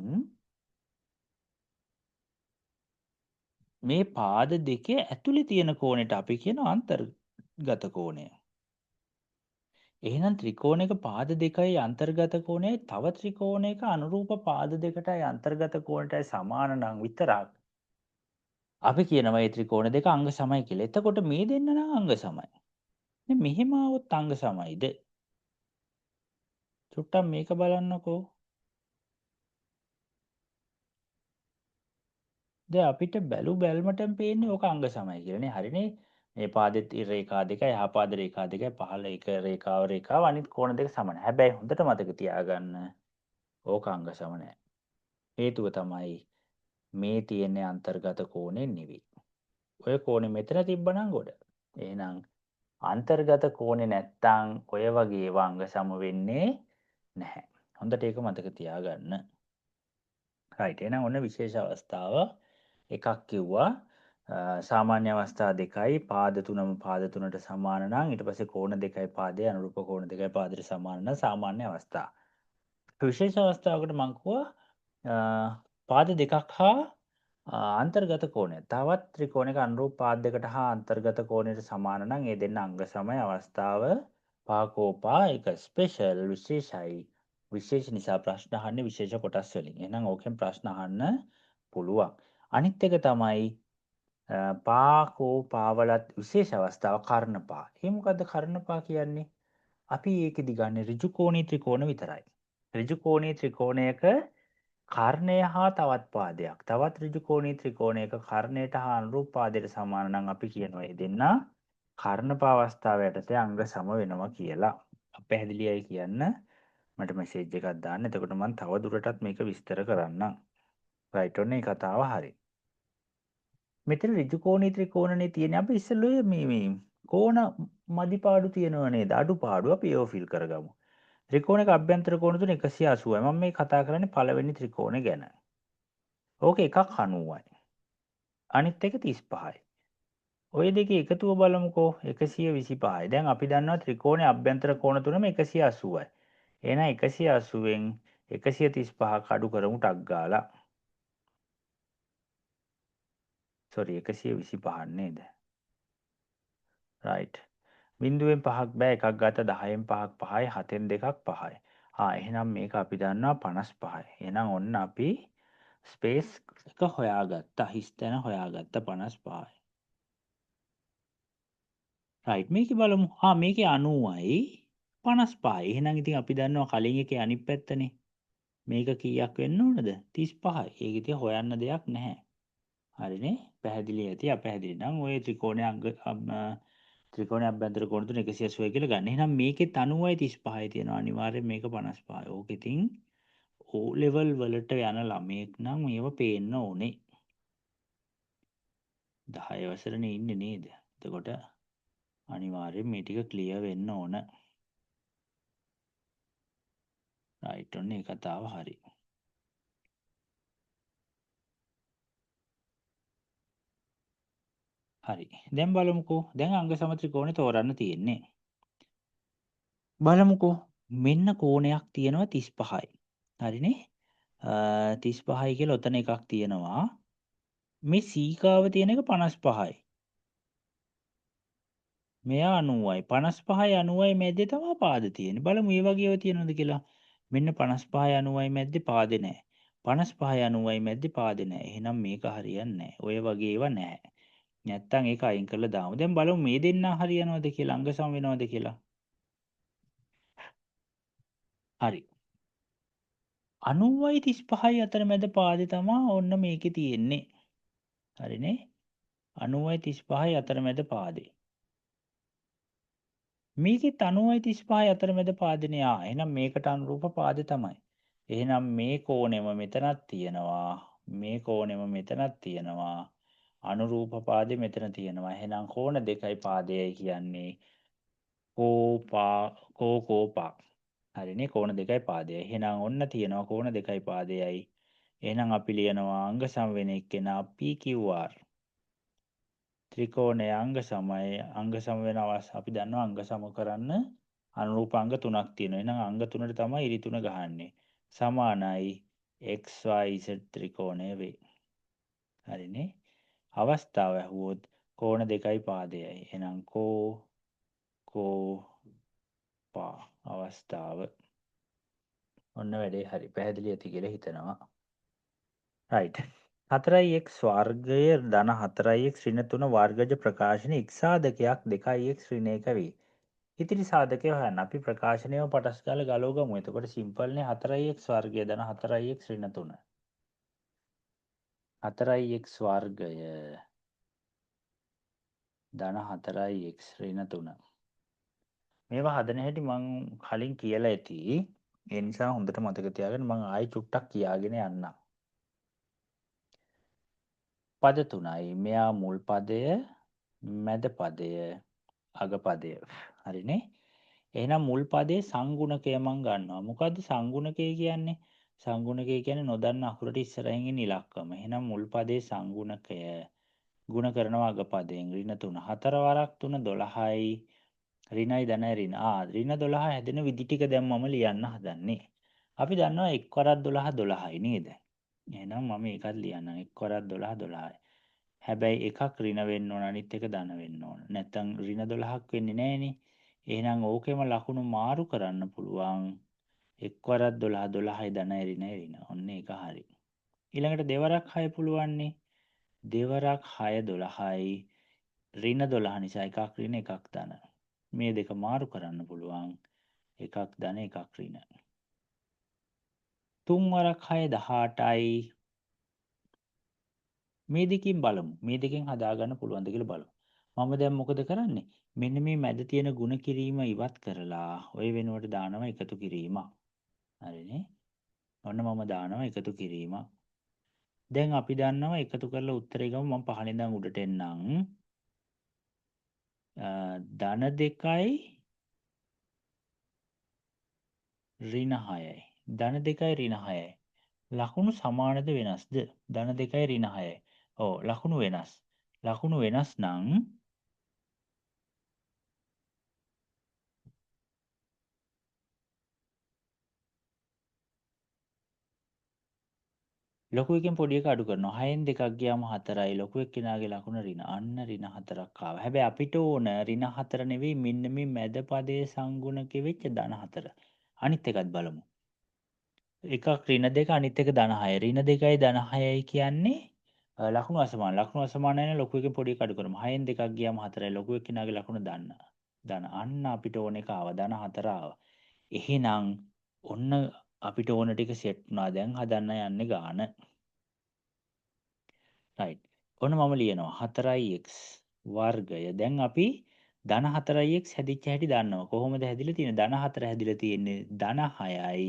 Speaker 1: මේ පාද දෙකේ ඇතුලේ තියෙන කෝණයට අපි කියන අන්තර්ගත කෝණය. එහෙනම් ත්‍රිකෝණයක පාද දෙකයි අන්තර්ගත කෝණයයි තව ත්‍රිකෝණයක අනුරූප පාද දෙකටයි අන්තර්ගත කෝණයටයි සමාන නම් විතරක් අපි කියනවා මේ ත්‍රිකෝණ දෙක අංග සමයි කියලා. එතකොට මේ දෙන්න නම් අංග සමයි. දැන් මෙහෙම આવොත් අංග සමයිද? චුට්ටක් මේක බලන්නකෝ. දැන් අපිට බැලුමටම පේන්නේ ඕක අංග සමයි කියලානේ. හරිනේ. මේ පාදෙත් රේඛා දෙකයි එහා පාද රේඛා දෙකයි පහළ එක රේඛාව අනිත් කෝණ දෙක සමානයි. හැබැයි හොඳට මතක තියාගන්න ඕක අංග සම නෑ. හේතුව තමයි මේ තියෙන්නේ අන්තර්ගත කෝණය නෙවෙයි. ඔය කෝණය මෙතන තිබ්බනම් ගොඩ. එහෙනම් අන්තර්ගත කෝණේ නැත්තම් ඔය වගේ ඒවා අංග සම වෙන්නේ නැහැ. හොඳට ඒක මතක තියාගන්න. රයිට්. එහෙනම් ඔන්න විශේෂ අවස්ථාව එකක් කිව්වා. සාමාන්‍ය අවස්ථා දෙකයි පාද තුනම පාද තුනට සමාන නම් ඊට පස්සේ කෝණ දෙකයි පාදයේ අනුරූප කෝණ දෙකයි පාදයට සමාන නම් සාමාන්‍ය අවස්ථා. විශේෂ අවස්ථාවකට මං කිව්වා පාද දෙකක් හා අන්තර්ගත කෝණය. තවත් ත්‍රිකෝණයක අනුරූප පාද දෙකට හා අන්තර්ගත කෝණයට සමාන නම් ඒ දෙන්න අංග සමය අවස්ථාව පාකෝපා එක ස්පෙෂල් විශේෂයි. විශේෂ නිසා ප්‍රශ්න අහන්නේ විශේෂ කොටස් වලින්. එහෙනම් ඕකෙන් ප්‍රශ්න අහන්න පුළුවන්. අනිත් එක තමයි පාවලත් විශේෂ අවස්ථාව කර්ණපා. ඒ මොකද්ද කර්ණපා කියන්නේ? අපි ඒකෙදි ගන්න ඍජු කෝණී ත්‍රිකෝණ විතරයි. ඍජු කෝණී ත්‍රිකෝණයක කර්ණය හා තවත් පාදයක්. තවත් ඍජු කෝණී ත්‍රිකෝණයක කර්ණයට හා අනුරූප පාදයට සමාන නම් අපි කියනවා ඒ දෙන්නා කර්ණපා අවස්ථාව යටතේ අංග සම වෙනවා කියලා. පැහැදිලියයි කියන්න මට මෙසේජ් එකක් දාන්න. එතකොට මම තව දුරටත් මේක විස්තර කරන්නම්. රයිට් ඔන්න ඒ කතාව හරි. මෙතන ඍජු කෝණී ත්‍රිකෝණනේ තියෙන්නේ අපි ඉස්සෙල්ලා මේ කෝණ මදිපාඩු තියෙනව නේද? අඩුපාඩු අපි ඒව ෆිල් කරගමු. ත්‍රිකෝණයක අභ්‍යන්තර කෝණ තුන 180යි. මම මේ කතා කරන්නේ පළවෙනි ත්‍රිකෝණය ගැන. ඕක එකක් 90යි. අනිත් එක 35යි. ඔය දෙකේ එකතුව බලමුකෝ 125යි. දැන් අපි දන්නවා ත්‍රිකෝණයේ අභ්‍යන්තර කෝණ තුනම 180යි. එහෙනම් 180න් 135ක් අඩු කරමු ටක් ගාලා. සෝරි 125ක් නේද? රයිට්. බිංදුවෙන් 5ක් බෑ එකක් ගත්ත 10න් 5ක් 5යි 7න් 2ක් 5යි. එහෙනම් මේක අපි දන්නවා 55යි. එහෙනම් ඔන්න අපි ස්පේස් එක හොයාගත්තා. හිස් තැන හොයාගත්ත 55යි. රයිට් මේකේ බලමු. මේකේ 90යි 55යි. එහෙනම් ඉතින් අපි දන්නවා කලින් එකේ අනිත් පැත්තනේ. මේක කීයක් වෙන්න ඕනද? 35යි. ඒක ඉතින් හොයන්න දෙයක් නැහැ. හරිනේ? පැහැදිලි ඇති අපැහැදිලි නම් ඔය ත්‍රිකෝණයේ අභ්‍යන්තර කෝණ තුන 180යි කියලා ගන්න. එහෙනම් මේකෙත් 90යි 35යි තියෙනවා. අනිවාර්යෙන් මේක 55යි. ඕක ඉතින් O level වලට යන ළමයෙක් නම් මේව පේන්න ඕනේ. 10 වසරනේ ඉන්නේ නේද? එතකොට අනිවාර්යෙන් මේ ටික ක්ලියර් වෙන්න ඕන. රයිට් ඔන්න ඒ කතාව හරි. හරි. දැන් බලමුකෝ. දැන් අංග සම ත්‍රිකෝණේ තෝරන්න තියෙන්නේ. බලමුකෝ. මෙන්න කෝණයක් තියෙනවා 35යි. හරිනේ? 35යි කියලා ඔතන එකක් තියෙනවා. මේ සීකාව තියෙන එක 55යි. මෙයා 90යි. 55යි 90යි මැද්දේ තමයි පාද තියෙන්නේ. බලමු මේ වගේ ඒවා තියෙනවද කියලා. මෙන්න 55යි 90යි මැද්දේ පාදේ නැහැ. 55යි 90යි මැද්දේ පාදේ නැහැ. එහෙනම් මේක හරියන්නේ නැහැ. ඔය වගේ ඒවා නැහැ. නැත්තම් ඒක අයින් කරලා දාමු. දැන් බලමු මේ දෙන්නා හරියනවද කියලා අංග සම වෙනවද කියලා. හරි. 90යි 35යි අතර මැද පාදේ තමයි ඔන්න මේකේ තියෙන්නේ. හරිනේ? 90යි 35යි අතර මැද පාදේ. මේකෙත් 90යි 35යි අතර මැද පාදනේ. එහෙනම් මේකට අනුරූප පාද තමයි. එහෙනම් මේ කෝණෙම මෙතනක් තියෙනවා. මේ කෝණෙම මෙතනක් තියෙනවා. අනුරූප පාදේ මෙතන තියෙනවා. එහෙනම් කෝණ දෙකයි පාදයයි කියන්නේ කෝපා. හරිනේ කෝණ දෙකයි පාදයයි. එහෙනම් ඔන්න තියෙනවා කෝණ දෙකයි පාදයයි. එහෙනම් අපි ලියනවා අංග සම වෙන එක්කෙනා PQR. ත්‍රිකෝණයේ අංග සමය අංග සම වෙන අපි දන්නවා අංග සම කරන්න අනුරූප අංග තුනක් තියෙනවා. එහෙනම් අංග තුනට තමයි ඉරි තුන ගහන්නේ. සමානයි XYZ ත්‍රිකෝණය වේ. හරිනේ? අවස්ථාව ඇහුවොත් කෝණ දෙකයි පාදයයි. එහෙනම් කෝපා අවස්ථාව. ඔන්න වැඩේ හරි. පැහැදිලි ඇති කියලා හිතනවා. රයිට්. 4x වර්ගය ධන 4x ඍණ 3 වර්ගජ ප්‍රකාශනයේ එක් සාධකයක් 2x ඍණ 1 වේ. ඉතිරි සාධකය හොයන්න. අපි ප්‍රකාශනයම පටස් ගාලා ගලව ගමු. එතකොට සිම්පල්නේ 4x වර්ගය ධන 4x ඍණ 3. 4x වර්ගය ධන 4x ඍණ 3. මේවා හදන හැටි මං කලින් කියලා ඇති. ඒ නිසා හොඳට මතක තියාගන්න මං ආයි චුට්ටක් කියාගෙන යන්නම්. පද තුනයි. මෙයා මුල් පදය, මැද පදය, අග පදය. හරිනේ. එහෙනම් මුල් පදයේ සංගුණකය මං ගන්නවා. මොකද්ද සංගුණකය කියන්නේ? සංගුණකය කියන්නේ නොදන්න අකුරට ඉස්සරහින් ඉන්න ඉලක්කම. එහෙනම් මුල් පදයේ සංගුණකය ගුණ කරනවා අග පදයෙන්. ඍණ 3. 4 වරක් 3 12යි. ඍණයි ධනයි ඍණ. ඍණ 12 හැදෙන විදි ටික දැන් මම ලියන්න හදන්නේ. අපි දන්නවා 1 වරක් 12 12යි නේද? එහෙනම් මම ඒකත් ලියන්නම්. 1 වරක් 12 12යි. හැබැයි එකක් ඍණ වෙන්න ඕන අනිත් එක ධන වෙන්න ඕන. නැත්තම් ඍණ 12ක් වෙන්නේ නැහනේ. එහෙනම් ඕකෙම ලකුණු මාරු කරන්න පුළුවන්. 1 වරක් 12 12යි ධනයි ඍණයි ඍණ. ඔන්න ඒක හරි. ඊළඟට දෙවරක් 6 පුළුවන්නේ. දෙවරක් 6 12යි. ඍණ 12 නිසා එකක් ඍණ එකක් ධන. මේ දෙක මාරු කරන්න පුළුවන්. එකක් ධන එකක් ඍණ. 3 වරක් 6 18යි. මේ දෙකෙන් බලමු. මේ දෙකෙන් හදාගන්න පුළුවන්ද කියලා බලමු. මම දැන් මොකද කරන්නේ? මෙන්න මේ මැද තියෙන ಗುಣ කිරීම ඉවත් කරලා ඔය වෙනුවට දානවා එකතු කිරීමක්. හරිනේ? ඔන්න මම දානවා එකතු කිරීමක්. දැන් අපි දන්නවා එකතු කරලා උත්තරේ ගමු. මම පහලින් ඉඳන් උඩට එන්නම්. ධන 2යි ඍණ 6යි. ධන 2යි ඍණ 6යි. ලකුණු සමානද වෙනස්ද? ධන 2යි ඍණ 6යි. ඔව් ලකුණු වෙනස්. ලකුණු වෙනස් නම් ලොකු එකෙන් පොඩි එක අඩු කරනවා. 6න් 2ක් ගියාම 4යි. ලොකු එක්කෙනාගේ ලකුණ ඍණ. අන්න ඍණ 4ක් ආවා. හැබැයි අපිට ඕන ඍණ 4 නෙවෙයි මෙන්න මේ මැද පදයේ සංගුණකෙ වෙච්ච ධන 4. අනිත් එකත් බලමු. එකක් ඍණ 2 අනිත් එක ධන 6. ඍණ 2යි ධන 6යි කියන්නේ ලකුණු අසමාන. ලකුණු අසමාන නැහැ ලොකු එකෙන් පොඩි එක අඩු කරමු. 6න් 2ක් ගියාම 4යි. ලොකු එක්කෙනාගේ ලකුණ ධන. ධන. අන්න අපිට ඕන එක ආවා. ධන 4 ආවා. එහෙනම් ඔන්න අපිට ඕන ටික සෙට් වුණා. දැන් හදන්න යන්නේ ගාන. රයිට්. ඔන්න මම ලියනවා 4x වර්ගය. දැන් අපි ධන 4x හැදිච්ච හැටි දන්නවා. කොහොමද හැදිලා තියෙන්නේ? ධන 4 හැදිලා තියෙන්නේ ධන 6යි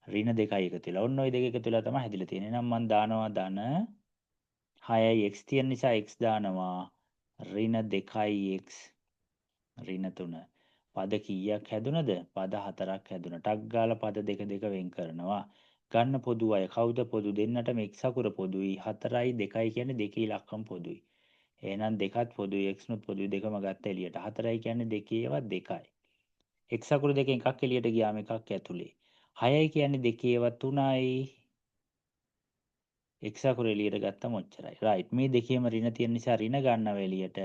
Speaker 1: ඍණ 2යි එකතු වෙලා. ඔන්න ඔය දෙක එකතු වෙලා තමයි හැදිලා තියෙන්නේ. එහෙනම් මම දානවා ධන 6යි x තියෙන නිසා x දානවා ඍණ 2යි x ඍණ 3. පද කීයක් හැදුනද? පද 4ක් හැදුනා. ටක් ගාලා පද දෙක දෙක වෙන් කරනවා. ගන්න පොදු අය කවුද පොදු? දෙන්නටම x අකුර පොදුයි. 4යි 2යි කියන්නේ දෙකේ ඉලක්කම පොදුයි. එහෙනම් දෙකත් පොදුයි x නුත් පොදුයි දෙකම ගත්ත එළියට. 4යි කියන්නේ දෙකේවත් 2යි. x අකුර දෙකෙන් එකක් එළියට ගියාම එකක් ඇතුලේ. 6යි කියන්නේ දෙකේවත් 3යි. x අකුර එළියට ගත්තම ඔච්චරයි. රයිට්. මේ දෙකේම ඍණ තියෙන නිසා ඍණ ගන්නව එළියට.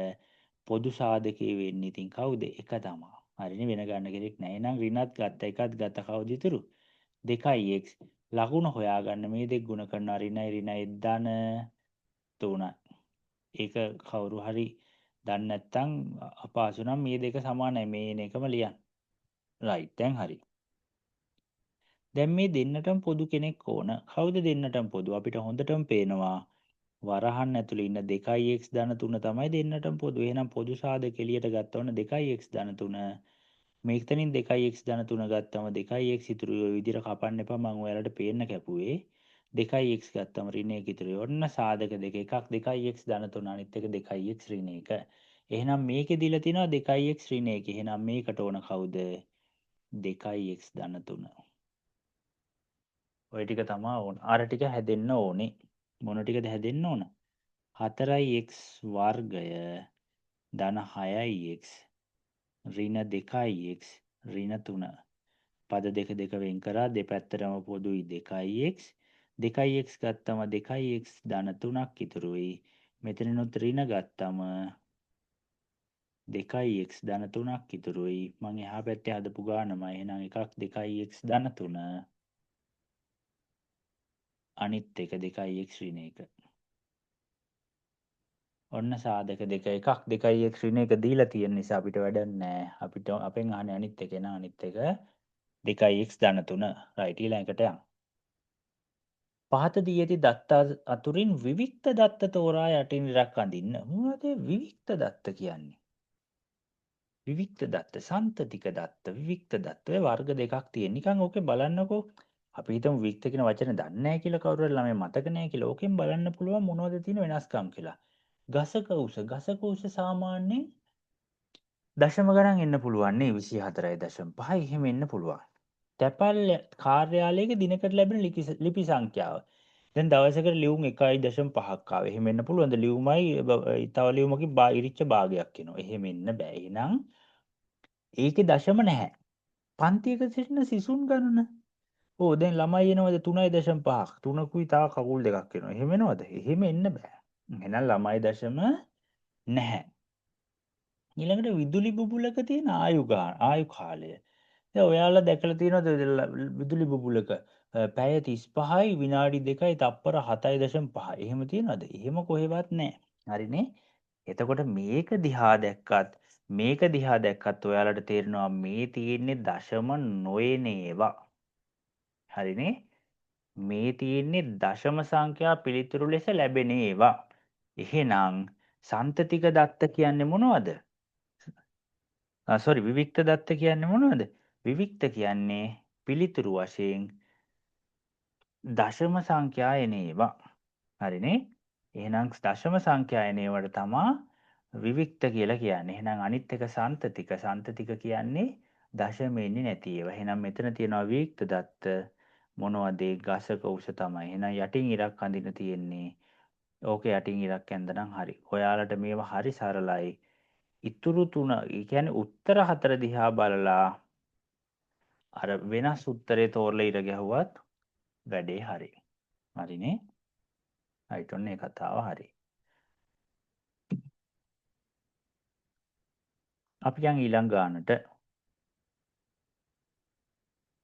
Speaker 1: පොදු සාධකයේ වෙන්නේ ඉතින් කවුද? එක තමයි. හරිනේ වෙන ගන්න කෙනෙක් නැහැ. එහෙනම් ඍණත් ගත්ත එකත් ගත්ත කවුද ඉතුරු? 2x ලකුණ හොයාගන්න මේ දෙක ගුණ කරනවා ඍණයි ඍණයි ධන 3යි. ඒක කවුරු හරි දන්නේ නැත්නම් අපහසු නම් මේ දෙක සමානයි මේන එකම ලියන්න. රයිට් දැන් හරි. දැන් මේ දෙන්නටම පොදු කෙනෙක් ඕන. කවුද දෙන්නටම පොදු? අපිට හොඳටම පේනවා වරහන් ඇතුලේ ඉන්න 2x ධන 3 තමයි දෙන්නටම පොදු. එහෙනම් පොදු සාධක එළියට ගත්තොත් 2x ධන 3 මේකතනින් 2x ධන 3 ගත්තම 2x ඉතුරු ඔය විදිහට කපන්න එපා මම ඔයාලට පේන්න කැපුවේ 2x ගත්තම ඍණ 1 ඉතුරුයි ඔන්න සාධක දෙක එකක් 2x ධන 3 අනිත් එක 2x ඍණ 1 එහෙනම් මේකේ දීලා තියෙනවා 2x ඍණ 1 එහෙනම් මේකට ඕන කවුද 2x ධන 3 ඔය ටික තමයි ඕන අර ටික හැදෙන්න ඕනේ මොන ටිකද හැදෙන්න ඕන 4x වර්ගය ධන 6x ඍණ 2x ඍණ 3 පද දෙක දෙක වෙන් කරා දෙපැත්තටම පොදුයි 2x 2x ගත්තම 2x ධන 3ක් ඉතුරුයි මෙතනිනුත් ඍණ ගත්තම 2x ධන 3ක් ඉතුරුයි මම එහා පැත්තේ හදපු ගානමයි එහෙනම් එකක් 2x ධන 3 අනිත් එක 2x ඍණ 1 ඔන්න සාධක දෙක එකක් 2x ඍණ 1 දීලා තියෙන නිසා අපිට වැඩක් නැහැ අපිට අපෙන් අහන්නේ අනිත් එක න අනිත් එක 2x ධන 3 රයිට් ඊළඟට යන්න පහත දී ඇති දත්ත අතුරින් විවික්ත දත්ත තෝරා යටින් ඉරක් අඳින්න. මොනවද විවික්ත දත්ත කියන්නේ? විවික්ත දත්ත, සන්තතික දත්ත, විවික්ත දත්ත ඔය වර්ග දෙකක් තියෙන. නිකන් ඕකේ බලන්නකෝ. අපි හිතමු විවික්ත කියන වචනේ දන්නේ නැහැ කියලා කවුරු හරි ළමයි මතක නැහැ කියලා. ඕකෙන් බලන්න පුළුවන් මොනවද තියෙන වෙනස්කම් කියලා. ගසක උස සාමාන්‍යයෙන් දශම ගණන් එන්න පුළුවන් නේ 24.5 එහෙම එන්න පුළුවන්. තැපැල් කාර්යාලයක දිනකට ලැබෙන ලිපි සංඛ්‍යාව. දැන් දවසකට ලියුම් 1.5ක් ආවා. එහෙම එන්න පුළුවන්ද? ලියුමයි තව ලියුමකින් ඉරිච්ච භාගයක් එනවා. එහෙම එන්න බෑ. එහෙනම් ඒකේ දශම නැහැ. පන්තියක සිටින සිසුන් ගණන. ඕ දැන් ළමයි එනවද 3.5ක්. 3කුයි තව කකුල් දෙකක් එනවා. එහෙම එනවද? එහෙම එන්න බෑ. එහෙනම් ළමයි දශම නැහැ. ඊළඟට විදුලි බුබුලක තියෙන ආයු කාලය. දැන් ඔයාලා දැකලා තියෙනවද විදුලි බුබුලක පැය 35යි විනාඩි 2යි තප්පර 7.5. එහෙම තියෙනවද? එහෙම කොහෙවත් නැහැ. හරිනේ? එතකොට මේක දිහා දැක්කත් ඔයාලට තේරෙනවා මේ තියෙන්නේ දශම නොයන ඒවා. හරිනේ? මේ තියෙන්නේ දශම සංඛ්‍යා පිළිතුරු ලෙස ලැබෙන ඒවා. එහෙනම් සන්තතික දත්ත කියන්නේ මොනවද? විවික්ත දත්ත කියන්නේ මොනවද? විවික්ත කියන්නේ පිළිතුරු වශයෙන් දශම සංඛ්‍යා එන ඒවා. හරිනේ? එහෙනම් දශම සංඛ්‍යා එන ඒවට තමා විවික්ත කියලා කියන්නේ. එහෙනම් අනිත් එක සන්තතික. සන්තතික කියන්නේ දශම එන්නේ නැති ඒවා. එහෙනම් මෙතන තියෙනවා විවික්ත දත්ත මොනවද? ගසක උස තමයි. එහෙනම් යටින් ඉරක් අඳින්න තියෙන්නේ. ඕක යටින් ඉරක් ඇඳනම් හරි. ඔයාලට මේවා හරි සරලයි. ඉතුරු තුන, ඒ කියන්නේ උත්තර හතර දිහා බලලා අර වෙනස් උත්තරේ තෝරලා ඉර ගැහුවත් වැඩේ හරි. හරිනේ? හරිට ඔන්න ඒ කතාව හරි. අපි යන් ඊළඟ ගානට.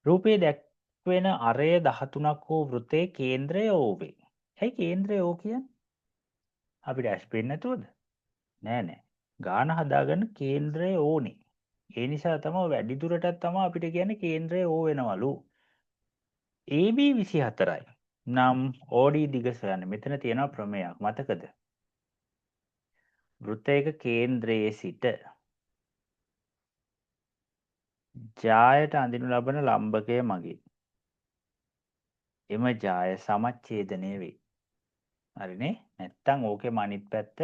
Speaker 1: රූපයේ දැක්වෙන අරය 13ක් වූ වෘතයේ කේන්ද්‍රය O වේ. ඇයි කේන්ද්‍රය O කියන්නේ? අපිට ඇස් පේන්නේ නැතුවද? නෑ නෑ. ගාන හදාගන්න කේන්ද්‍රය ඕනේ. ඒ නිසා තමයි වැඩිදුරටත් තමයි අපිට කියන්නේ කේන්ද්‍රය O වෙනවලු. AB 24යි. නම් OD දිග සොයන්න. මෙතන තියෙනවා ප්‍රමේයක්. මතකද? වෘත්තයක කේන්ද්‍රයේ සිට ජායට අඳිනු ලබන ලම්බකය මගින් එම ජාය සමච්ඡේදනය වේ. හරිනේ? නැත්තම් ඕකේ අනිත් පැත්ත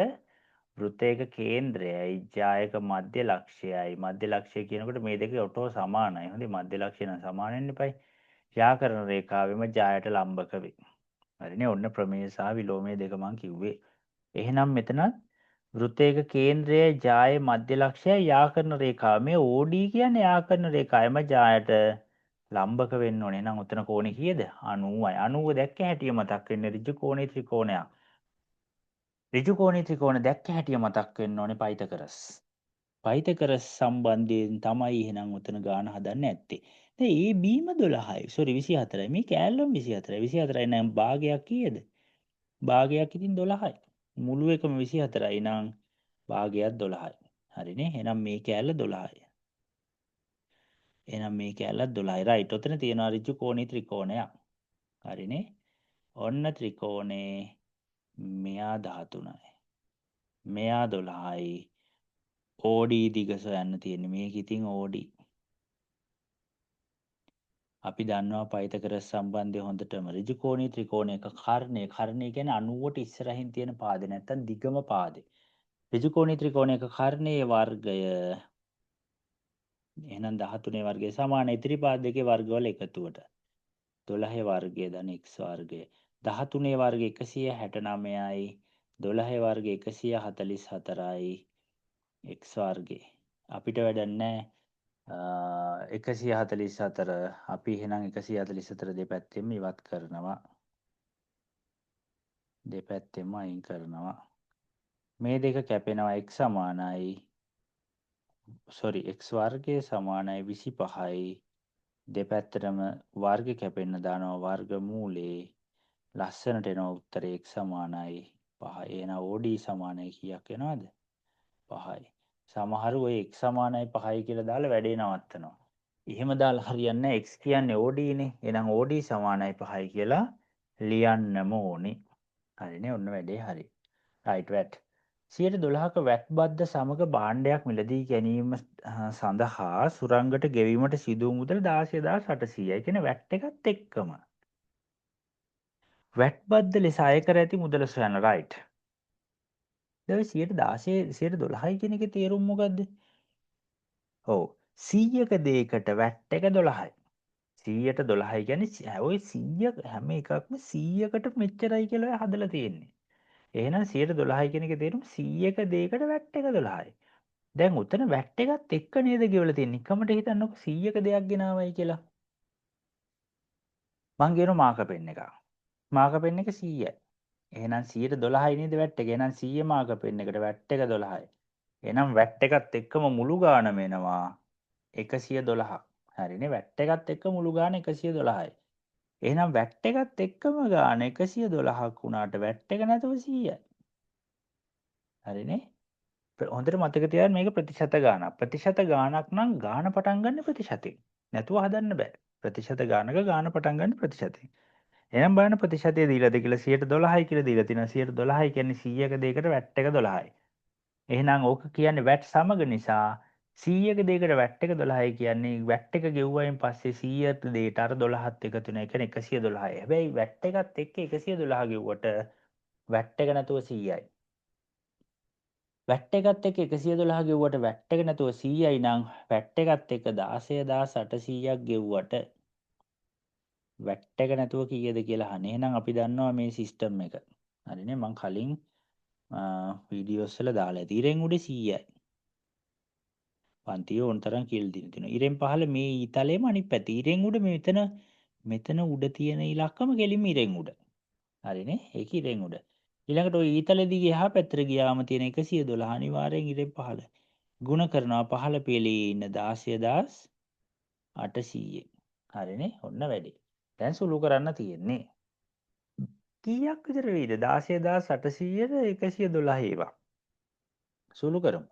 Speaker 1: වෘත්තයක කේන්ද්‍රයයි ජායක මධ්‍ය ලක්ෂයයි. මධ්‍ය ලක්ෂය කියනකොට මේ දෙක ඔටෝ සමානයි. හොඳේ මධ්‍ය ලක්ෂය නම් සමාන වෙන්න එපයි. යාකරන රේඛාවෙම ජායට ලම්බක වේ. හරිනේ? ඔන්න ප්‍රමේය සහ විලෝමය දෙක මං කිව්වේ. එහෙනම් මෙතනත් වෘත්තයක කේන්ද්‍රයයි ජායේ මධ්‍ය ලක්ෂයයි යාකරන රේඛාව. මේ OD කියන්නේ යාකරන රේඛාවම ජායට ලම්බක වෙන්න ඕනේ. එහෙනම් උතන කෝණේ කීයද? 90යි. 90 දැක්ක හැටිය මතක් වෙන්නේ ඍජු කෝණේ ත්‍රිකෝණයක්. ඍජු කෝණේ ත්‍රිකෝණ දැක්ක හැටිය මතක් වෙන්න ඕනේ පයිතකරස්. පයිතකරස් සම්බන්ධයෙන් තමයි එහෙනම් උතන ගාන හදන්න ඇත්තේ. දැන් ඒ බීම 12යි. 24යි. මේ කෑල්ලම 24යි. 24යි නම් භාගයක් කීයද? භාගයක් ඉතින් 12යි. මුළු එකම 24යි නම් භාගයක් 12යි. හරිනේ? එහෙනම් මේ කෑල්ල 12යි. එහෙනම් මේ කෑල්ලත් 12යි. රයිට්. ඔතන තියෙනවා ඍජු කෝණී ත්‍රිකෝණයක්. හරිනේ? ඔන්න ත්‍රිකෝණේ මෙයා 13යි. මෙයා 12යි. OD දිග සොයන්න තියෙන්නේ. මේක ඉතින් OD. අපි දන්නවා පයිතකරස් සම්බන්ධය හොඳටම ඍජු කෝණී ත්‍රිකෝණයක කර්ණය. කර්ණය කියන්නේ 90ට ඉස්සරහින් තියෙන පාදේ නැත්තම් දිගම පාදේ. ඍජු කෝණී ත්‍රිකෝණයක කර්ණයේ වර්ගය එහෙනම් 13 වර්ගය සමාන ඉතිරි පාද දෙකේ වර්ගවල එකතුවට 12 වර්ගය ධන x වර්ගය 13 වර්ගය 169යි 12 වර්ගය 144යි x වර්ගය අපිට වැඩක් නැහැ 144 අපි එහෙනම් 144 දෙපැත්තෙම ඉවත් කරනවා දෙපැත්තෙම අයින් කරනවා මේ දෙක කැපෙනවා x සමානයි x වර්ගය සමානයි 25යි දෙපැත්තටම වර්ග කැපෙන්න දානවා වර්ගමූලේ ලස්සනට එනවා උත්තරේ x සමානයි 5යි එහෙනම් OD සමානයි කීයක් එනවද 5යි සමහරු ඔය x සමානයි 5යි කියලා දාලා වැඩේ නවත්තනවා එහෙම දාලා හරියන්නේ නැහැ x කියන්නේ OD නේ එහෙනම් OD සමානයි 5යි කියලා ලියන්නම ඕනේ හරිනේ ඔන්න වැඩේ හරි රයිට් වැට් 12ක වැට් බද්ද සමග භාණ්ඩයක් මිලදී ගැනීම සඳහා සුරංගට ගෙවීමට සිදු වූ මුදල 16,800යි කියන වැට් එකත් එක්කම වැට් බද්ද ලෙස අය කර ඇති මුදල සොයන්න රයිට්. දැන් 16 112යි කියන එකේ තේරුම මොකද්ද? ඔව් 100ක දෙයකට වැට් එක 12යි. 100ට 12යි කියන්නේ ඔය 100 හැම එකක්ම 100කට මෙච්චරයි කියලා ඔය හදලා තියෙන්නේ. එහෙනම් 112යි කියන එකේ තේරුම 100ක දෙයකට වැට් එක 12යි. දැන් උතන වැට් එකත් එක්ක නේද ගෙවලා තියෙන්නේ. නිකමට හිතන්නකො 100ක දෙයක් ගෙනාවයි කියලා. මං කියනවා මාක පෙන් එකක්. මාක පෙන් එක 100යි. එහෙනම් 112යි නේද වැට් එක. එහෙනම් 100 මාක පෙන් එකට වැට් එක 12යි. එහෙනම් වැට් එකත් එක්කම මුළු ගානම එනවා 112ක්. හරිනේ වැට් එකත් එක්ක මුළු ගාන 112යි. එහෙනම් වැට් එකත් එක්කම ගාන 112ක් වුණාට වැට් එක නැතුව 100යි. හරිනේ? හොඳට මතක තියාගන්න මේක ප්‍රතිශත ගානක්. ප්‍රතිශත ගානක් නම් ගාන පටන් ගන්න ප්‍රතිශතෙන්. නැතුව හදන්න බෑ. ප්‍රතිශත ගානක ගාන පටන් ගන්න ප්‍රතිශතෙන්. එහෙනම් බලන්න ප්‍රතිශතය දීලාද කියලා 112යි කියලා දීලා තිනවා. 112යි කියන්නේ 100ක දෙයකට වැට් එක 12යි. එහෙනම් ඕක කියන්නේ වැට් සමග නිසා 100ක දෙයකට වැට් එක 12යි කියන්නේ වැට් එක ගෙව්වයින් පස්සේ 100ට දෙයට අර 12ත් එකතු වෙනවා. ඒ කියන්නේ 112යි. හැබැයි වැට් එකත් එක්ක 112 ගෙව්වට වැට් එක නැතුව 100යි. වැට් එකත් එක්ක 112 ගෙව්වට වැට් එක නැතුව 100යි නම් වැට් එකත් එක්ක 16800ක් ගෙව්වට වැට් එක නැතුව කීයද කියලා අහන්නේ. එහෙනම් අපි දන්නවා මේ සිස්ටම් එක. හරිනේ මං කලින් වීඩියෝස් වල දාලා ඇති. ඉරෙන් උඩ 100යි. පන්තියේ ඕන තරම් කියලා දීලා තියෙනවා. ඉරෙන් පහළ මේ ඊතලෙම අනිත් පැත්තේ. ඉරෙන් උඩ මෙතන උඩ තියෙන ඉලක්කම කෙලින්ම ඉරෙන් උඩ. හරිනේ? ඒක ඉරෙන් උඩ. ඊළඟට ওই ඊතලෙ දිගේ එහා පැත්තට ගියාම තියෙන 112 අනිවාර්යෙන් ඉරෙන් පහළ. ගුණ කරනවා පහළ පෙළේ ඉන්න 16800. හරිනේ? ඔන්න වැඩේ. දැන් සුළු කරන්න තියෙන්නේ. කීයක් විතර වෙයිද 16800ට 112 ඒවා. සුළු කරමු.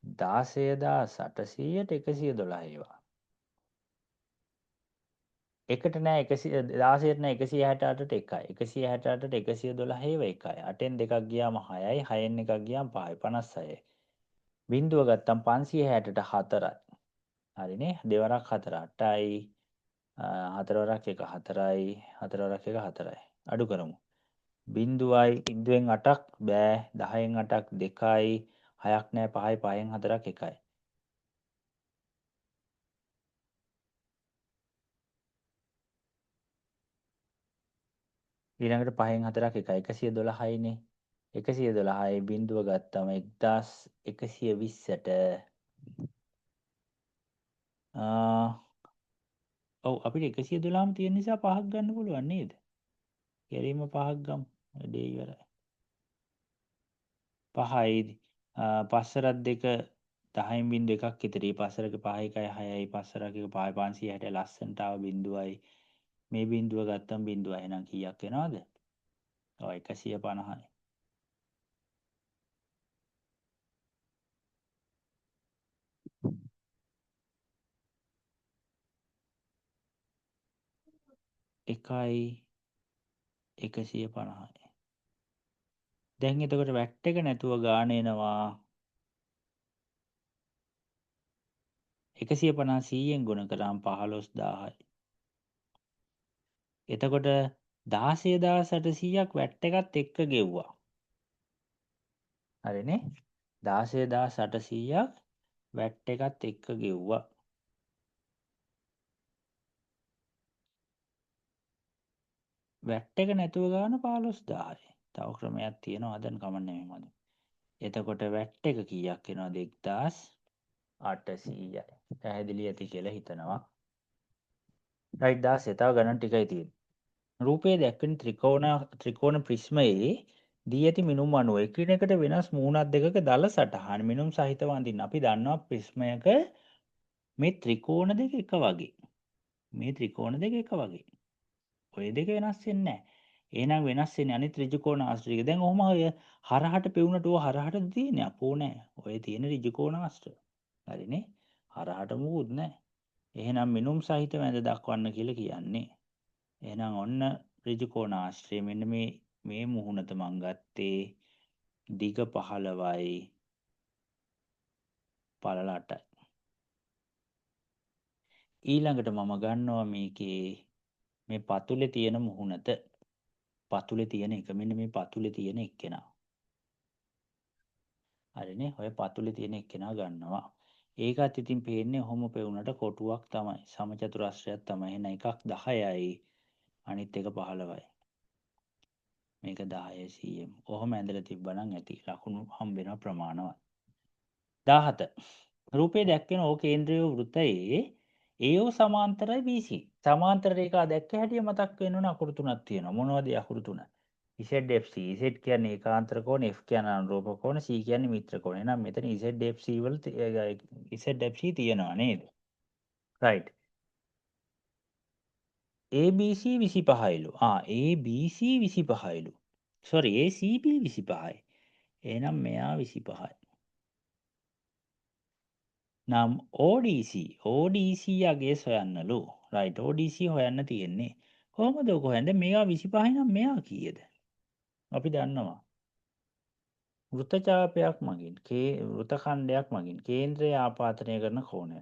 Speaker 1: 16800ට 112 ඒවා. එකට නෑ 16ට නෑ 168ට එකයි. 168ට 112 ඒව එකයි. 8න් දෙකක් ගියාම 6යි. 6න් එකක් ගියාම 5යි 56යි. බිංදුව ගත්තම් 560ට 4යි. හරිනේ? දෙවරක් 4 8යි. හතර වරක් එක 4යි. හතර වරක් එක 4යි. අඩු කරමු. බිංදුවයි බිංදුවෙන් 8ක් බෑ. 10න් 8ක් 2යි. 6ක් නෑ 5යි 5න් 4ක් 1යි. ඊළඟට 5න් 4ක් 1යි 112යිනේ. 112යි බිංදුව ගත්තම 1120ට ඔව් අපිට 112ම තියෙන නිසා 5ක් ගන්න පුළුවන් නේද? කෙරීම 5ක් ගමු. වැඩේ ඉවරයි. 5යි පස්සරක් දෙක 10න් බිංදුව එකක් ඉතිරි. පස්සරක 5 1යි 6යි පස්සරක එක 5 560 ලස්සනට ආව බිංදුවයි. මේ බිංදුව ගත්තම බිංදුවයි. එහෙනම් කීයක් එනවද? ඔව් 150යි. එකයි 150යි. දැන් එතකොට වැට් එක නැතුව ගාන එනවා 150 100ෙන් ගුණ කරාම 15000යි. එතකොට 16800ක් වැට් එකත් එක්ක ගෙව්වා. හරිනේ? 16800ක් වැට් එකත් එක්ක ගෙව්වා. වැට් එක නැතුව ගාන 15000යි. තව ක්‍රමයක් තියෙනවා දැන් කමන්නේ මම. එතකොට වැට් එක කීයක් එනවද 1800යි. පැහැදිලි ඇති කියලා හිතනවා. රයිට් 16 තව ගණන් ටිකයි තියෙන්නේ. රූපයේ දැක්වෙන ත්‍රිකෝණ ප්‍රිස්මයේ දී ඇති මිනුම් අණුව එකිනෙකට වෙනස් මූණක් දෙකක දල සටහන් මිනුම් සහිතව අඳින්න. අපි දන්නවා ප්‍රිස්මයක මේ ත්‍රිකෝණ දෙක එක වගේ. මේ ත්‍රිකෝණ දෙක එක වගේ. ඔය දෙක වෙනස් වෙන්නේ නැහැ. එහෙනම් වෙනස් වෙන්නේ අනිත් ඍජු කෝණ ආශ්‍රිතය. දැන් ඔහම ඔය හරහට පෙවුනට ඕ හරහටද තියෙන්නේ? අපෝ නෑ. ඔය තියෙන ඍජු කෝණ ආශ්‍රිත. හරිනේ? හරහට මොකුත් නෑ. එහෙනම් මිනුම් සහිත මැද දක්වන්න කියලා කියන්නේ. එහෙනම් ඔන්න ඍජු කෝණ ආශ්‍රය මෙන්න මේ මුහුණත මං ගත්තේ දිග 15යි පළල 8යි. ඊළඟට මම ගන්නවා මේකේ මේ පතුලේ තියෙන මුහුණත. පතුලේ තියෙන එක මෙන්න මේ පතුලේ තියෙන එක්කෙනා. හරිනේ? ඔය පතුලේ තියෙන එක්කෙනා ගන්නවා. ඒකත් ඉතින් පේන්නේ ඔහොම පෙවුනට කොටුවක් තමයි. සමචතුරස්‍රයක් තමයි. එහෙනම් එකක් 10යි අනිත් එක 15යි. මේක 10 cm. ඔහොම ඇඳලා තිබ්බනම් ඇති. ලකුණු හම්බ වෙනවා ප්‍රමාණවත්. 17. රූපයේ දැක්වෙන O කේන්ද්‍රය වූ වෘත්තයේ AO සමාන්තරයි BC. සමාන්තර රේඛා දැක්ක හැටි මතක් වෙන්න ඕන අකුරු තුනක් තියෙනවා. මොනවද ඒ අකුරු තුන? ZFC. Z කියන්නේ ඒකාන්තර කෝණ, F කියන්නේ අනුරූප කෝණ, C කියන්නේ මිත්‍ර කෝණ. එහෙනම් මෙතන ZFC වල ZFC තියෙනවා නේද? right. ABC 25යිලු. ABC 25යිලු. sorry ACB 25යි. එහෙනම් මෙයා 25යි. නම් ODC යගේ සොයන්නලු. right ODC හොයන්න තියෙන්නේ. කොහොමද ඔක හොයන්නේ? මෙයා 25යි නම් මෙයා කීයද? අපි දන්නවා. වෘත්තචාපයක් මගින් වෘත ඛණ්ඩයක් මගින් කේන්ද්‍රය ආපාතනය කරන කෝණය.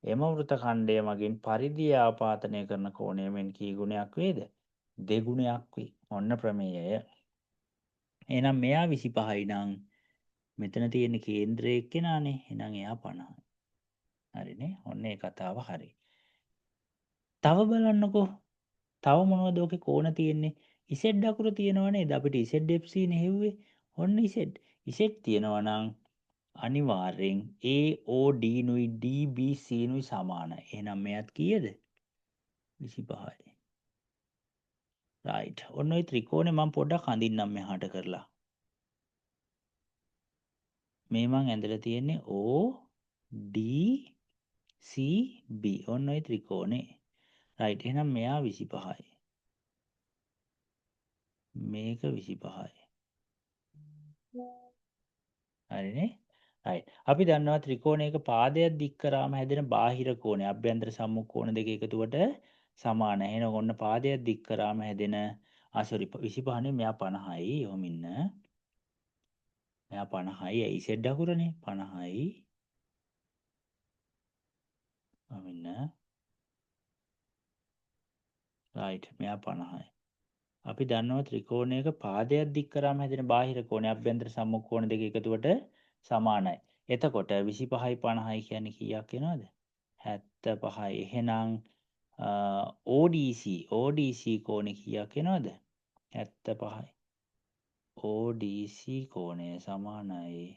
Speaker 1: එම වෘත ඛණ්ඩය මගින් පරිධිය ආපාතනය කරන කෝණය මෙන් කී ගුණයක් වේද? දෙගුණයක් වේ. ඔන්න ප්‍රමේයය. එහෙනම් මෙයා 25යි නම් මෙතන තියෙන කේන්ද්‍රය එක්කෙනානේ. එහෙනම් එයා 50යි. හරිනේ. ඔන්න ඒ කතාව හරි. තව බලන්නකෝ. තව මොනවද ඔකේ කෝණ තියෙන්නේ? Z අකුර තියෙනවා නේද? අපිට ZFC නේ හෙව්වේ. ඔන්න Z තියෙනවා නම් අනිවාර්යෙන් AOD නුයි DBC නුයි සමානයි. එහෙනම් මෙයත් කීයද? 25යි. right. ඔන්න ඔය ත්‍රිකෝණේ මම පොඩ්ඩක් අඳින්නම් මෙහාට කරලා. මේ මං ඇඳලා තියෙන්නේ ODCB. ඔන්න ඔය ත්‍රිකෝණේ. right. එහෙනම් මෙයා 25යි. මේක 25යි. හරිනේ. right. අපි දන්නවා ත්‍රිකෝණයක පාදයක් දික් කරාම හැදෙන බාහිර කෝණය අභ්‍යන්තර සම්මුඛ කෝණ දෙක එකතුවට සමානයි. එහෙනම් ඔන්න පාදයක් දික් කරාම හැදෙන sorry 25 නේ මෙයා 50යි. යොම ඉන්න. මෙයා 50යි. ඇයි Z අකුරනේ 50යි. යොම ඉන්න. right. මෙයා 50යි. අපි දන්නවා ත්‍රිකෝණයක පාදයක් දික් කරාම හැදෙන බාහිර කෝණය අභ්‍යන්තර සම්මුඛ කෝණ දෙක එකතුවට සමානයි. එතකොට 25යි 50යි කියන්නේ කීයක් වෙනවද? 75යි. එහෙනම් ODC කෝණේ කීයක් එනවද? 75යි. ODC කෝණය සමානයි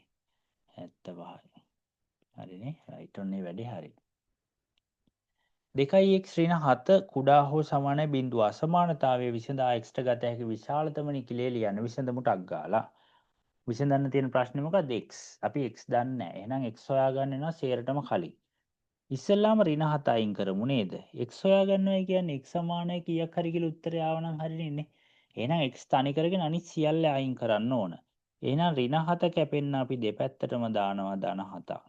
Speaker 1: 75යි. හරිනේ. right. ඔන්න ඒ වැඩේ හරි. 2x ඍණ 7 කුඩා හෝ සමානයි බිඳුව අසමානතාවය විසඳා x ට ගත හැකි විශාලතම නිකිලේ ලියන්න. විසඳමු ටක් ගාලා. විසඳන්න තියෙන ප්‍රශ්නේ මොකක්ද? x. අපි x දන්නේ නැහැ. එහෙනම් x හොයාගන්න වෙනවා සේරටම කලින්. ඉස්සෙල්ලාම ඍණ 7 අයින් කරමු නේද? x හොයාගන්නවා කියන්නේ x සමානයි කීයක් හරි කියලා උත්තරය ආව නම් හරිනේ. එහෙනම් x තනි කරගෙන අනිත් සියල්ල අයින් කරන්න ඕන. එහෙනම් ඍණ 7 කැපෙන්න අපි දෙපැත්තටම දානවා ධන 7ක්.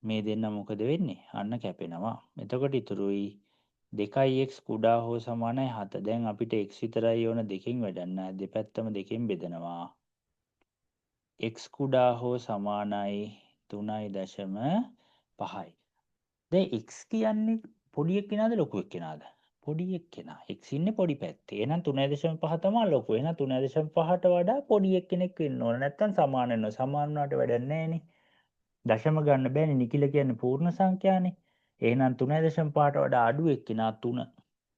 Speaker 1: මේ දෙන්න මොකද වෙන්නේ? අන්න කැපෙනවා. එතකොට ඉතුරුයි 2x කුඩා හෝ සමානයි 7. දැන් අපිට x විතරයි ඕන දෙකෙන් වැඩක් නැහැ. දෙපැත්තම දෙකෙන් බෙදනවා. x කුඩා හෝ සමානයි 3.5යි. දැන් x කියන්නේ පොඩි එක්කෙනාද ලොකු එක්කෙනාද? පොඩි එක්කෙනා. x ඉන්නේ පොඩි පැත්තේ. එහෙනම් 3.5 තමයි ලොකු. එහෙනම් 3.5ට වඩා පොඩි එක්කෙනෙක් වෙන්න ඕන. නැත්තම් සමාන වෙනවා. සමාන වුණාට වැඩක් නැහැ නේ. දශම ගන්න බෑනේ. නිකිල කියන්නේ පූර්ණ සංඛ්‍යානේ. එහෙනම් 3.5ට වඩා අඩු එක්කෙනා 3.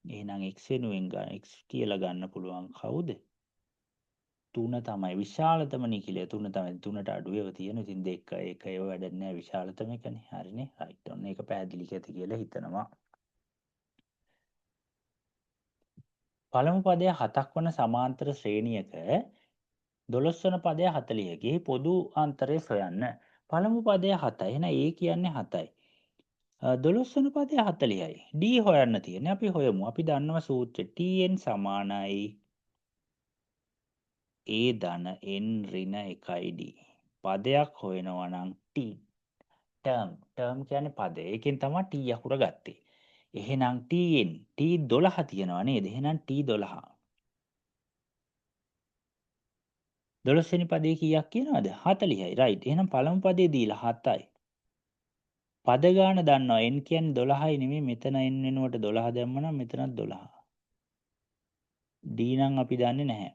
Speaker 1: එහෙනම් x වෙනුවෙන් ගන්න x කියලා ගන්න පුළුවන් කවුද? 3 තමයි විශාලතම නිකිලය. 3 තමයි. 3ට අඩු ඒවා තියෙනවා. ඉතින් 2 1 ඒව වැඩක් නැහැ. විශාලතම එකනේ. හරිනේ. right. ඔන්න ඒක පැහැදිලි ඇති කියලා හිතනවා. පළමු පදය 7ක් වන සමාන්තර ශ්‍රේණියක 12 වන පදය 40කි. පොදු අන්තරය සොයන්න. පළමු පදය 7යි. එහෙනම් a කියන්නේ 7යි. 12 වන පදය 40යි. D හොයන්න තියෙන්නේ. අපි හොයමු. අපි දන්නවා සූත්‍රය Tn සමානයි A ධන n ඍණ 1යි D. පදයක් හොයනවා නම් T ටර්ම් කියන්නේ පදය. ඒකෙන් තමයි T අකුර ගත්තේ. එහෙනම් Tn T12 තියෙනවා නේද? එහෙනම් T12. 12 වෙනි පදේ කීයක් කියනවද? 40යි. right. එහෙනම් පළමු පදේ දීලා 7යි. පද ගාන දන්නවා. n කියන්නේ 12යි නෙමෙයි. මෙතන n වෙනුවට 12 දැම්මනම් මෙතනත් 12. D නම් අපි දන්නේ නැහැ.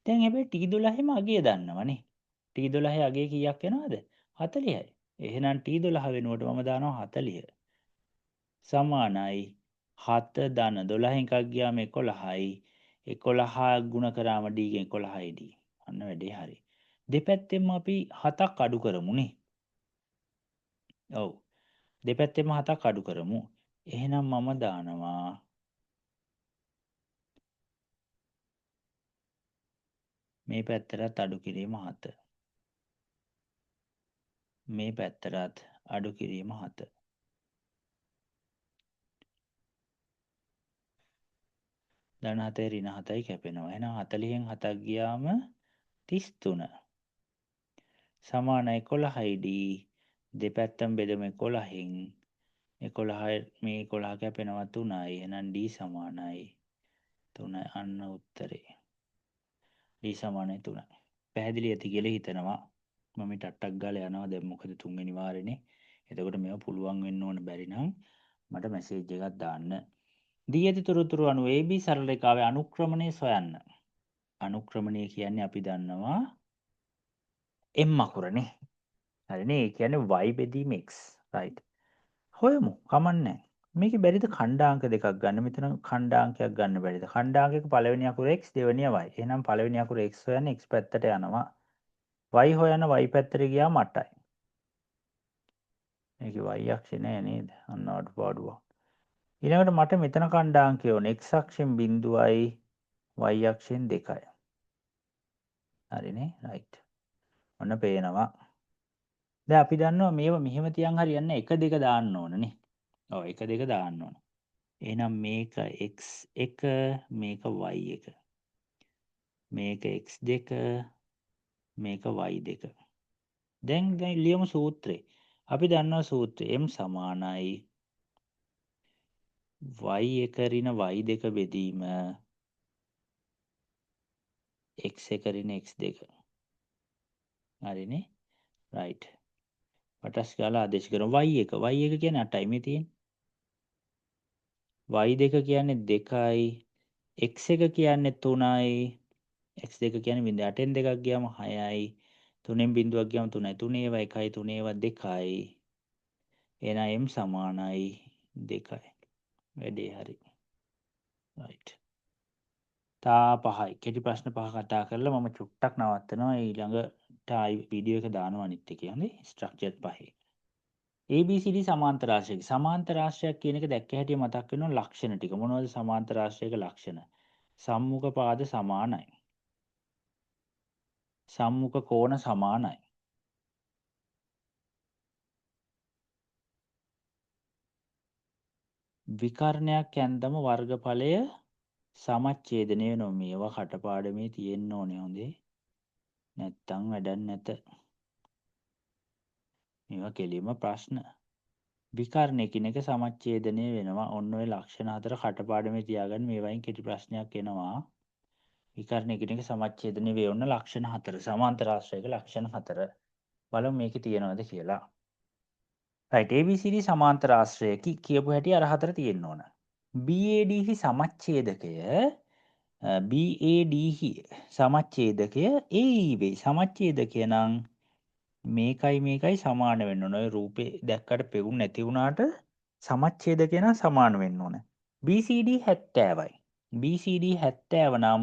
Speaker 1: දැන් හැබැයි T12ෙම අගය දන්නවනේ. T12 අගය කීයක් වෙනවද? 40යි. එහෙනම් T12 වෙනුවට මම දානවා 40. සමානයි 7 ධන 12 එකක් ගියාම 11යි. 11 ගුණ කරාම D ගෙන් 11යි D. අන්න වැඩේ හරි. දෙපැත්තෙන්ම අපි 7ක් අඩු කරමුනේ. ඔව්. දෙපැත්තෙන්ම 7ක් අඩු කරමු. එහෙනම් මම දානවා මේ පැත්තටත් අඩු කිරීම 7. මේ පැත්තටත් අඩු කිරීම 7. ධන 7 ඍණ 7යි කැපෙනවා. එහෙනම් 40න් 7ක් ගියාම 33. සමාන 11යි D. දෙපැත්තම බෙදමු 11න්. 11 මේ 11 කැපෙනවා 3යි. එහෙනම් D සමානයි 3. අන්න උත්තරේ. D සමානයි 3. පැහැදිලි ඇති කියලා හිතනවා. මම ටට්ටක් ගාලා යනවා දැන් මොකද තුන්වෙනි වාරේනේ. එතකොට මේවා පුළුවන් වෙන්න ඕන බැරි නම් මට මැසේජ් එකක් දාන්න. දී ඇති තොරතුරු අනුව AB සරල රේඛාවේ අනුක්‍රමණය සොයන්න. අනුක්‍රමණය කියන්නේ අපි දන්නවා M අකුරනේ. හරිනේ. ඒ කියන්නේ y බෙදීම x. right. හොයමු. කමන්නේ. මේකේ බැරිද ඛණ්ඩාංක දෙකක් ගන්න. මෙතන ඛණ්ඩාංකයක් ගන්න බැරිද? ඛණ්ඩාංකයක පළවෙනි අකුර x දෙවෙනිය y. එහෙනම් පළවෙනි අකුර x හොයන්න x පැත්තට යනවා. y හොයන්න y පැත්තට ගියාම 8යි. මේකේ y අක්ෂේ නෑ නේද? අන්න අඩුපාඩුවක්. ඊළඟට මට මෙතන ඛණ්ඩාංකය ඕනේ. x අක්ෂයෙන් 0යි y අක්ෂයෙන් 2යි. හරිනේ. right. ඔන්න පේනවා. දැන් අපි දන්නවා මේව මෙහෙම තියන් හරියන්නේ 1 2 දාන්න ඕනනේ. ඔව් 1 2 දාන්න ඕන. එහෙනම් මේක x1 මේක y1. මේක x2 මේක y2. දැන් ලියමු සූත්‍රය. අපි දන්නවා සූත්‍රය m සමානයි y1 ඍණ y2 බෙදීම x1 ඍණ x2. හරිනේ. right. පටස් ගාලා ආදේශ කරමු y1 කියන්නේ 8යි මේ තියෙන්නේ. y2 කියන්නේ 2යි x1 කියන්නේ 3යි x2 කියන්නේ 0.8න් 2ක් ගියාම 6යි 3න් බිඳුවක් ගියාම 3යි 3 ඒවා 1යි 3 ඒවා 2යි එහෙනම් m සමානයි 2යි. වැඩේ හරි. right. තා 5යි කෙටි ප්‍රශ්න 5 කතා කරලා මම චුට්ටක් නවත්තනවා ඊළඟට ආයි වීඩියෝ එක දානවා අනිත් එකේ හරි ස්ට්‍රක්චර් 5. ABCD සමාන්තර රාශියක සමාන්තර රාශියක් කියන එක දැක්ක හැටි මතක් වෙනවා ලක්ෂණ ටික. මොනවද සමාන්තර රාශියක ලක්ෂණ? සම්මුඛ පාද සමානයි. සම්මුඛ කෝණ සමානයි. විකර්ණයක් ඇන්දම වර්ගඵලය සමච්ඡේදනය වෙනවා. මේවා කටපාඩමේ තියෙන්න ඕනේ හොඳේ. නැත්තම් වැඩක් නැත. මේවා කෙලින්ම ප්‍රශ්න. විකර්ණය කියන එක සමච්ඡේදනය වෙනවා. ඔන්න ඔය ලක්ෂණ හතර කටපාඩමේ තියාගන්න. මේවායින් කෙටි ප්‍රශ්නයක් එනවා. විකර්ණය කියන එක සමච්ඡේදනය වේ. ඔන්න ලක්ෂණ හතර. සමාන්තර ආශ්‍රයක ලක්ෂණ හතර. බලමු මේකේ තියෙනවද කියලා. right ABCD සමාන්තර ආශ්‍රයකි කියපු හැටි අර හතර තියෙන්න ඕන. BAD හි සමච්ඡේදකය BAD හි සමච්ඡේදකය AE වේ. සමච්ඡේදකය නම් මේකයි සමාන වෙන්න ඕන. ඔය රූපේ දැක්කට පෙවුම් නැති වුණාට සමච්ඡේදකය නම් සමාන වෙන්න ඕන. BCD 70යි. BCD 70 නම්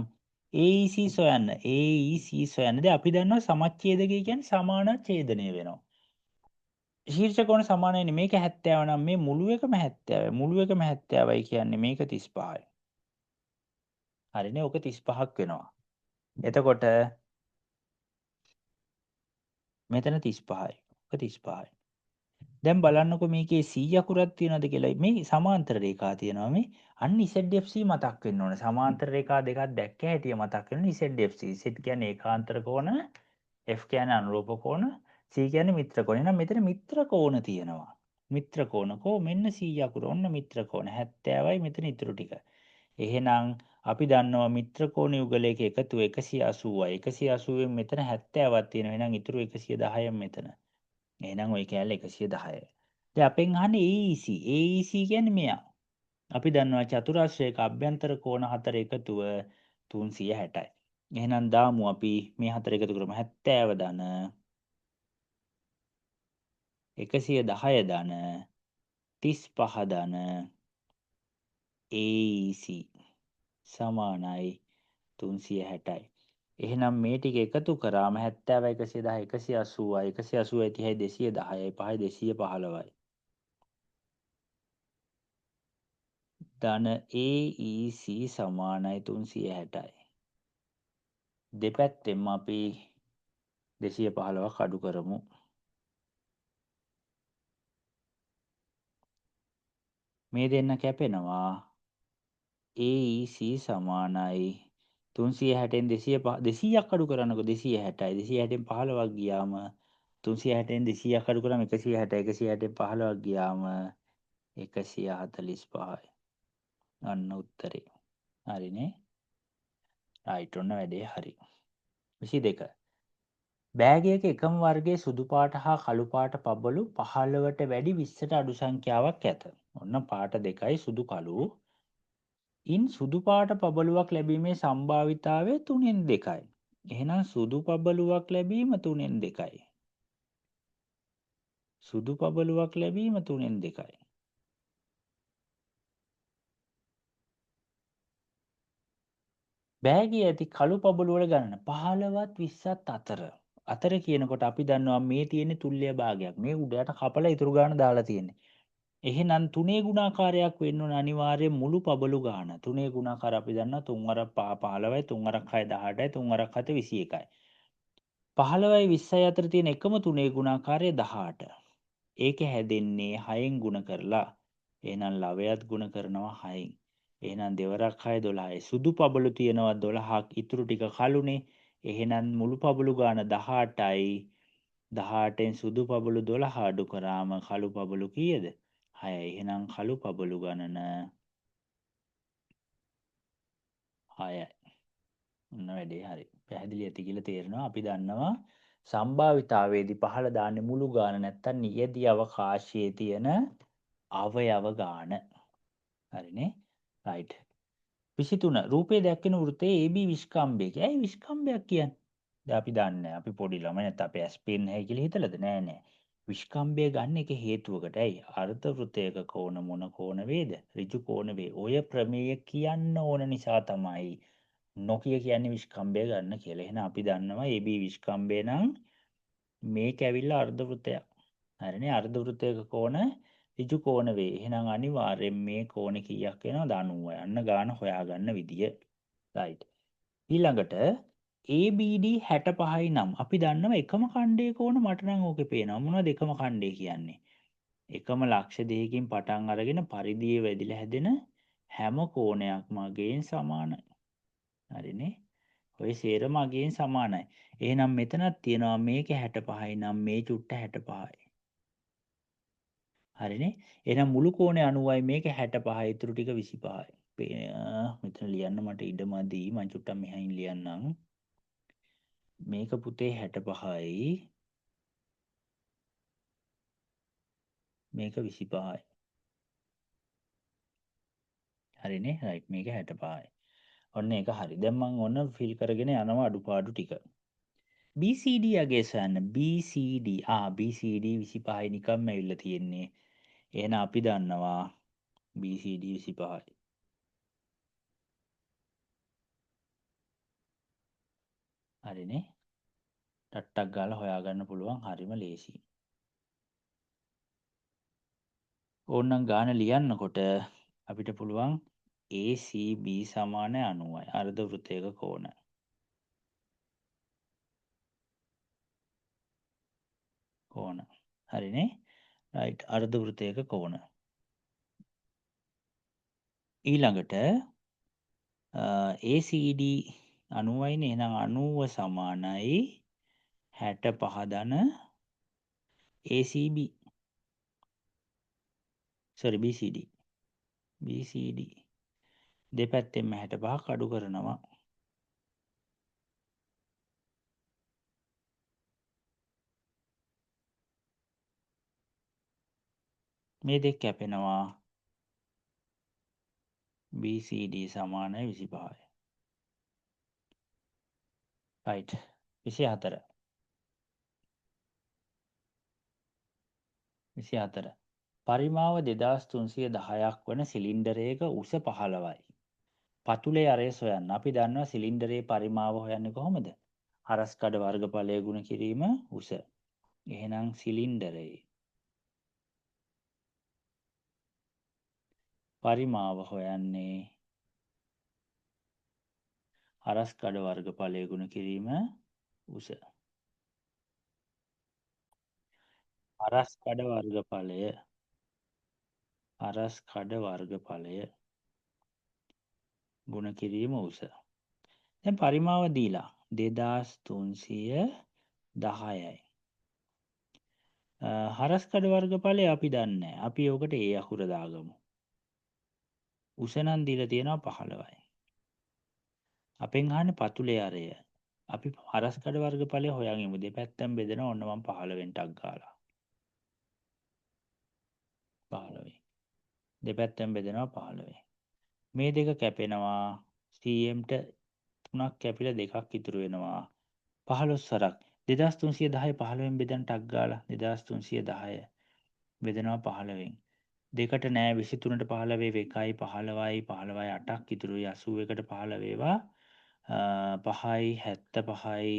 Speaker 1: AEC සොයන්න. AEC සොයන්න. දැන් අපි දන්නවා සමච්ඡේදකය කියන්නේ සමාන ඡේදනය වෙනවා. ශීර්ෂ කෝණ සමාන වෙන්නේ මේක 70 නම් මේ මුළු එකම 70යි. මුළු එකම 70යි කියන්නේ මේක 35යි. හරිනේ. ඔක 35ක් වෙනවා. එතකොට මෙතන 35යි. ඔක 35යි. දැන් බලන්නකො මේකේ C අකුරක් තියෙනවද කියලා. මේ සමාන්තර රේඛා තියෙනවා මේ. අන්න ZFC මතක් වෙන්න ඕනේ. සමාන්තර රේඛා දෙකක් දැක්ක හැටිය මතක් වෙන ZFC. Z කියන්නේ ඒකාන්තර කෝණ, F කියන්නේ අනුරූප කෝණ, C කියන්නේ මිත්‍ර කෝණ. එහෙනම් මෙතන මිත්‍ර කෝණ තියෙනවා. මිත්‍ර කෝණ කෝ මෙන්න C අකුර. ඔන්න මිත්‍ර කෝණ 70යි මෙතන ඉතුරු ටික. එහෙනම් අපි දන්නවා මිත්‍ර කෝණ යුගලයක එකතුව 180යි. 180න් මෙතන 70ක් තියෙනවා. එහෙනම් ඉතුරු 110යි මෙතන. එහෙනම් ওই කෑල්ල 110යි. දැන් අපෙන් අහන්නේ AEC. AEC කියන්නේ මෙයා. අපි දන්නවා චතුරාශ්‍රයක අභ්‍යන්තර කෝණ හතර එකතුව 360යි. එහෙනම් දාමු අපි මේ හතර එකතු කරමු 70 ධන 110 ධන 35 ධන AEC සමානයි 360යි. එහෙනම් මේ ටික එකතු කරාම 70 110 180යි 180යි 30යි 210යි 5යි 215යි. ධන AEC සමානයි 360යි. දෙපැත්තෙන්ම අපි 215ක් අඩු කරමු. මේ දෙන්න කැපෙනවා AEC සමානයි 360න් 200ක් අඩු කරනකො 260යි 260න් 15ක් ගියාම 360න් 200ක් අඩු කරාම 160යි 160න් 15ක් ගියාම 145යි. අන්න උත්තරේ. හරිනේ. රයිට් ඔන්න වැඩේ හරි. 22. බෑගයක එකම වර්ගයේ සුදු පාට හා කළු පාට පබළු 15ට වැඩි 20ට අඩු සංඛ්‍යාවක් ඇත. ඔන්න පාට දෙකයි සුදු කළු. ඉන් සුදු පාට පබළුවක් ලැබීමේ සම්භාවිතාවය 3න් 2යි. එහෙනම් සුදු පබළුවක් ලැබීම 3න් 2යි. සුදු පබළුවක් ලැබීම 3න් 2යි. බෑගයේ ඇති කළු පබළු වල ගණන 15ත් 20ත් අතර. අතර කියනකොට අපි දන්නවා මේ තියෙන තුල්්‍ය භාගයක්. මේ උඩට කපලා ඉතුරු ගාන දාලා තියෙන්නේ. එහෙනම් 3 ගුණාකාරයක් වෙන්න ඕන අනිවාර්යෙන් මුළු පබළු ගාන. 3 ගුණාකාර අපි දන්නවා 3 වරක් 15යි 3 වරක් 6 18යි 3 වරක් 7 21යි. 15යි 20යි අතර තියෙන එකම 3 ගුණාකාරය 18. ඒක හැදෙන්නේ 6න් ගුණ කරලා. එහෙනම් ලවයත් ගුණ කරනවා 6න්. එහෙනම් දෙවරක් 6 12යි. සුදු පබළු තියෙනවා 12ක්. ඉතුරු ටික කළුනේ. එහෙනම් මුළු පබළු ගාන 18යි. 18න් සුදු පබළු 12 අඩු කරාම කළු පබළු කීයද? 6යි. එහෙනම් කළු පබළු ගණන 6යි. ඔන්න වැඩේ හරි. පැහැදිලි ඇති කියලා තේරෙනවා. අපි දන්නවා සම්භාවිතාවයේදී පහළ දාන්නේ මුළු ගාන නැත්තම් නියැදි අවකාශයේ තියෙන අවයව ගාන. හරිනේ. රයිට්. 23 රූපයේ දැක්වෙන වෘත්තයේ AB විස්කම්භයක. ඇයි විස්කම්භයක් කියන්නේ? දැන් අපි දන්නේ අපි පොඩි ළමයි නැත්නම් අපි ඇස් පේන්නේ නැහැ කියලා හිතලාද? නෑ නෑ. විස්කම්භය ගන්න එක හේතුවකට. ඇයි? අර්ධ වෘත්තයක කෝණ මොන කෝණ වේද? ඍජු කෝණ වේ. ඔය ප්‍රමේය කියන්න ඕන නිසා තමයි නොකිය කියන්නේ විස්කම්භය ගන්න කියලා. එහෙනම් අපි දන්නවා AB විස්කම්භය නම් මේක ඇවිල්ලා අර්ධ වෘත්තයක්. හරිනේ. අර්ධ වෘත්තයක කෝණ ඍජු කෝණ වේ. එහෙනම් අනිවාර්යෙන් මේ කෝණ කීයක් වෙනවද? 90යි. අන්න ගාන හොයාගන්න විදිය. රයිට්. ඊළඟට ABD 65යි නම් අපි දන්නවා එකම ඛණ්ඩයේ කෝණ මට නම් ඕකේ පේනවා. මොනවද එකම ඛණ්ඩය කියන්නේ? එකම ලක්ෂ දෙකකින් පටන් අරගෙන පරිධියේ වැදිලා හැදෙන හැම කෝණයක්ම අගයෙන් සමානයි. හරිනේ. ඔය සේරම අගයෙන් සමානයි. එහෙනම් මෙතනක් තියෙනවා මේක 65යි නම් මේ චුට්ට 65යි. හරිනේ. එහෙනම් මුළු කෝණය 90යි මේක 65යි ඉතුරු ටික 25යි. මෙතන ලියන්න මට ඉඩ මදි. මම චුට්ටක් මෙහායින් ලියන්නම්. මේක පුතේ 65යි. මේක 25යි. හරිනේ. රයිට් මේක 65යි. ඔන්න ඒක හරි. දැන් මම ඔන්න ෆිල් කරගෙන යනවා අඩුපාඩු ටික. BCD අගේ සොයන්න. BCD BCD 25යි නිකම්ම ඇවිල්ලා තියෙන්නේ. එහෙනම් අපි දන්නවා BCD 25යි. හරිනේ. ටට්ටක් ගාලා හොයාගන්න පුළුවන් හරිම ලේසි. ඕනනම් ගාන ලියන්නකොට අපිට පුළුවන් ACB සමාන 90යි. අර්ධ වෘත්තයක කෝණ. කෝණ. හරිනේ. රයිට් අර්ධ වෘත්තයක කෝණ. ඊළඟට ACD 90යිනේ. එහෙනම් 90 සමානයි 65 ධන ACB. sorry BCD. BCD දෙපැත්තෙන්ම 65ක් අඩු කරනවා. මේ දෙක කැපෙනවා. BCD සමානයි 25යි. right 24. 24. පරිමාව 2310ක් වන සිලින්ඩරයක උස 15යි. පතුලේ අරය සොයන්න. අපි දන්නවා සිලින්ඩරයේ පරිමාව හොයන්නේ කොහොමද? හරස් කඩ වර්ගඵලය ගුණ කිරීම උස. එහෙනම් සිලින්ඩරයේ පරිමාව හොයන්නේ හරස් කඩ වර්ගඵලය ගුණ කිරීම උස. හරස් කඩ වර්ගඵලය ගුණ කිරීම උස. දැන් පරිමාව දීලා 2310යි. හරස් කඩ වර්ගඵලය අපි දන්නේ නැහැ. අපි ඕකට ඒ අකුර දාගමු. උස නම් දීලා තියෙනවා 15යි. අපෙන් අහන්නේ පතුලේ අරය. අපි හරස් කඩ වර්ගඵලය හොයන් ඉමු. දෙපැත්තෙන් බෙදෙනවා. ඔන්න මම 15න් ටක් ගාලා. 15. දෙපැත්තෙන් බෙදෙනවා 15. මේ දෙක කැපෙනවා. CMට 3ක් කැපිලා 2ක් ඉතුරු වෙනවා. 15 වරක් 2310 15න් බෙදන්න ටක් ගාලා 2310 බෙදෙනවා 15න්. දෙකට නෑ 23ට 15 1යි 15යි 15යි 8ක් ඉතුරුයි 81ට 15 වේවා 5යි 75යි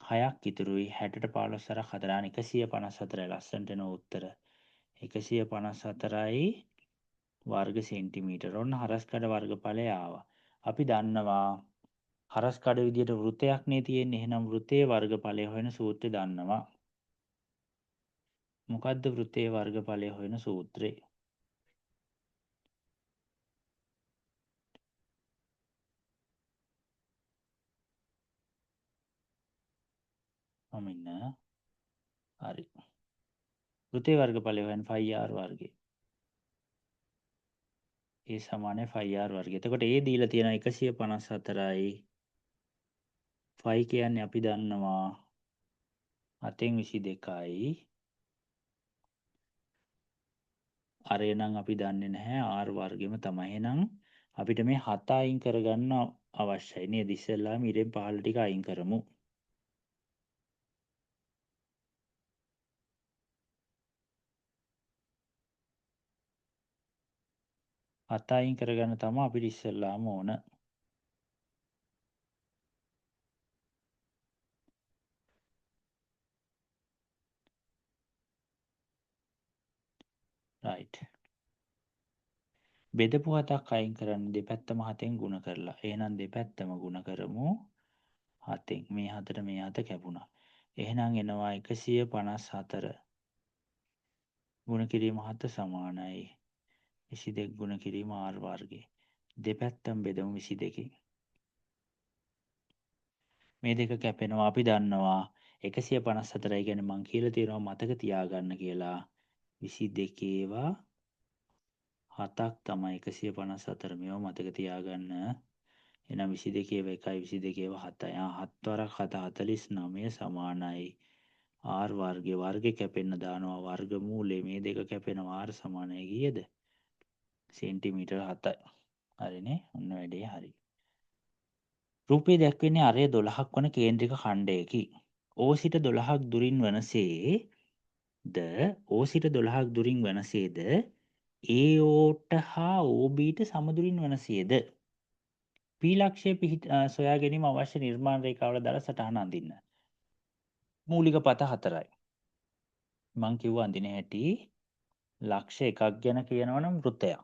Speaker 1: 6ක් ඉතුරුයි 60ට 15 සරක් 4 අන 154යි ලස්සනට එන උත්තර 154යි වර්ග සෙන්ටිමීටර. ඔන්න හරස්කඩ වර්ගඵලය ආවා. අපි දන්නවා හරස්කඩ විදියට වෘතයක් නේ තියෙන්නේ. එහෙනම් වෘතයේ වර්ගඵලය හොයන සූත්‍රය දන්නවා. මොකද්ද වෘතයේ වර්ගඵලය හොයන සූත්‍රය? මම ඉන්න හරි. වෘතයේ වර්ගඵලය හොයන්න 5r වර්ගය. ඒ සමානයි 5r වර්ගය. එතකොට ඒ දීලා තියෙන 154යි 5 කියන්නේ අපි දන්නවා 7න් 22යි. අරය නම් අපි දන්නේ නැහැ r වර්ගෙම තමයි. එහෙනම් අපිට මේ 7 අයින් කරගන්න අවශ්‍යයි නේද? ඉස්සෙල්ලාම ඉරෙන් පහළ ටික අයින් කරමු. 7 අයින් කරගන්න තමයි අපිට ඉස්සෙල්ලාම ඕන. right. බෙදපු 7ක් අයින් කරන්න දෙපැත්තම 7න් ගුණ කරලා. එහෙනම් දෙපැත්තම ගුණ කරමු 7න්. මේ 7ට මේ 7 කැපුණා. එහෙනම් එනවා 154 ගුණ කිරීම 7 සමානයි 22 ගුණ කිරීම r වර්ගය. දෙපැත්තම බෙදමු 22කින්. මේ දෙක කැපෙනවා අපි දන්නවා 154යි කියන්නේ මං කියලා තියෙනවා මතක තියාගන්න කියලා 22 7ක් තමයි 154 මේවා මතක තියාගන්න. එහෙනම් 22 1යි 22 7යි. 7 වරක් 7 49 සමානයි r වර්ගේ කැපෙන්න දානවා වර්ගමූලේ මේ දෙක කැපෙනවා r සමානයි කීයද? සෙන්ටිමීටර 7යි. හරිනේ. ඔන්න වැඩේ හරි. රූපයේ දැක්වෙන්නේ අරය 12ක් වන කේන්ද්‍රික ඛණ්ඩයකි. O සිට 12ක් දුරින් වනසේ O සිට 12ක් දුරින් වනසේද AOට හා OBට සමදුරින් වනසේද? P ලක්ෂය සොයා ගැනීම අවශ්‍ය නිර්මාණ රේඛාවල දර සටහන අඳින්න. මූලික පත 4යි. මං කිව්වා අඳින හැටි ලක්ෂ 1ක් ගැන කියනවනම් වෘත්තයක්.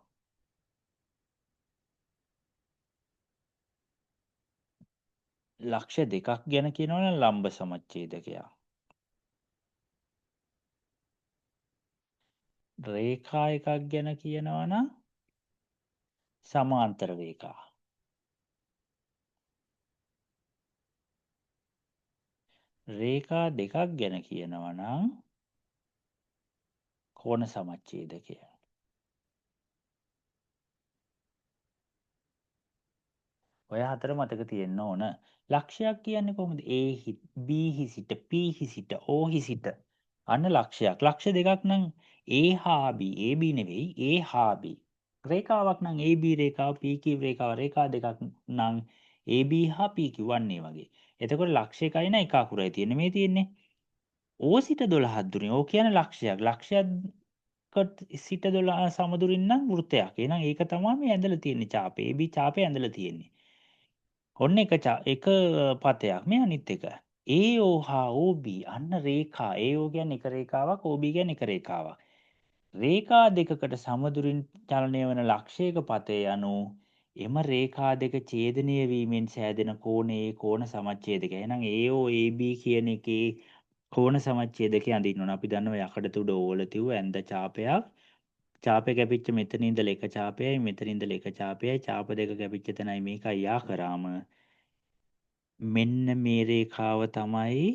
Speaker 1: ලක්ෂ 2ක් ගැන කියනවනම් ලම්බ සමච්ඡේදකයක්. රේඛා 1ක් ගැන කියනවනම් සමාන්තර රේඛා. රේඛා 2ක් ගැන කියනවනම් කෝණ සමච්ඡේදකය. ඔය හතර මතක තියෙන්න ඕන. ලක්ෂයක් කියන්නේ කොහොමද? B හිසිට P හිසිට O හිසිට අන්න ලක්ෂයක්. ලක්ෂ දෙකක් නම් A හා B AB නෙවෙයි A හා B. රේඛාවක් නම් AB රේඛාව PQ රේඛාව රේඛා දෙකක් නම් AB හා PQ වන්නේ වගේ. එතකොට ලක්ෂ එකයි න එක අකුරයි තියෙන්නේ මේ තියෙන්නේ. ඕ සිට 12ක් දුරින්. ඕක කියන්නේ ලක්ෂයක්. ලක්ෂයකට සිට 12 සමදුරින් නම් වෘත්තයක්. එහෙනම් ඒක තමයි මේ ඇඳලා තියෙන්නේ චාපේ. AB චාපේ ඇඳලා තියෙන්නේ. ඔන්න එක පතයක්. මේ අනිත් එක. AO හා OB අන්න රේඛා. AO කියන්නේ එක රේඛාවක්, OB කියන්නේ එක රේඛාවක්. රේඛා දෙකකට සමදුරින් චලනය වන ලක්ෂයක පතය යනු එම රේඛා දෙක ඡේදනය වීමෙන් සෑදෙන කෝණයේ කෝණ සමච්ඡේදකය. එහෙනම් AO AB කියන එකේ කෝණ සමච්ඡේදකය අඳින්න ඕන. අපි දන්නවා යකඩ තුඩ ඕවල තියුව ඇඳ ඡාපයක්. ඡාපය කැපිච්ච මෙතන ඉඳලා එක ඡාපයයි මෙතන ඉඳලා එක ඡාපයයි ඡාප දෙක කැපිච්ච තැනයි මේකයි යා කරාම මෙන්න මේ රේඛාව තමයි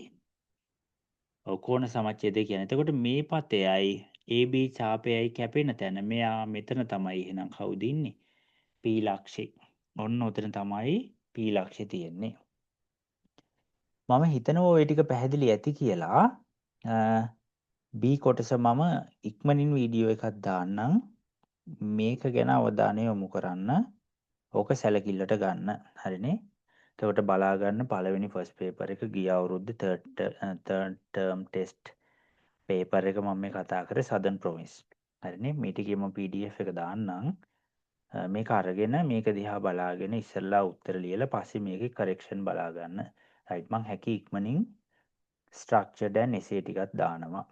Speaker 1: කෝණ සමච්ඡේදය කියන්නේ. එතකොට මේ පතයයි AB ඡාපයයි කැපෙන තැන මෙයා මෙතන තමයි එහෙනම් කවුද ඉන්නේ? P ලක්ෂේ. ඔන්න ඔතන තමයි P ලක්ෂේ තියෙන්නේ. මම හිතනවා ওই ටික පැහැදිලි ඇති කියලා. B කොටස මම ඉක්මනින් වීඩියෝ එකක් දාන්නම්. මේක ගැන අවධානය යොමු කරන්න. ඕක සැලකිල්ලට ගන්න. හරිනේ? එතකොට බලා ගන්න පළවෙනි ෆස්ට් පේපර් එක ගිය අවුරුද්දේ තර්ඩ් ටර්ම් ටෙස්ට් පේපර් එක මම මේ කතා කරේ සදර්න් ප්‍රොවින්ස්. හරිනේ? මේ ටිකේ මම PDF එක දාන්නම්. මේක අරගෙන මේක දිහා බලාගෙන ඉස්සෙල්ලා උත්තර ලියලා පස්සේ මේකේ කරෙක්ෂන් බලා ගන්න. රයිට් මං හැකි ඉක්මනින් ස්ට්‍රක්චර්ඩ් ඇන් එසේ ටිකක් දානවා.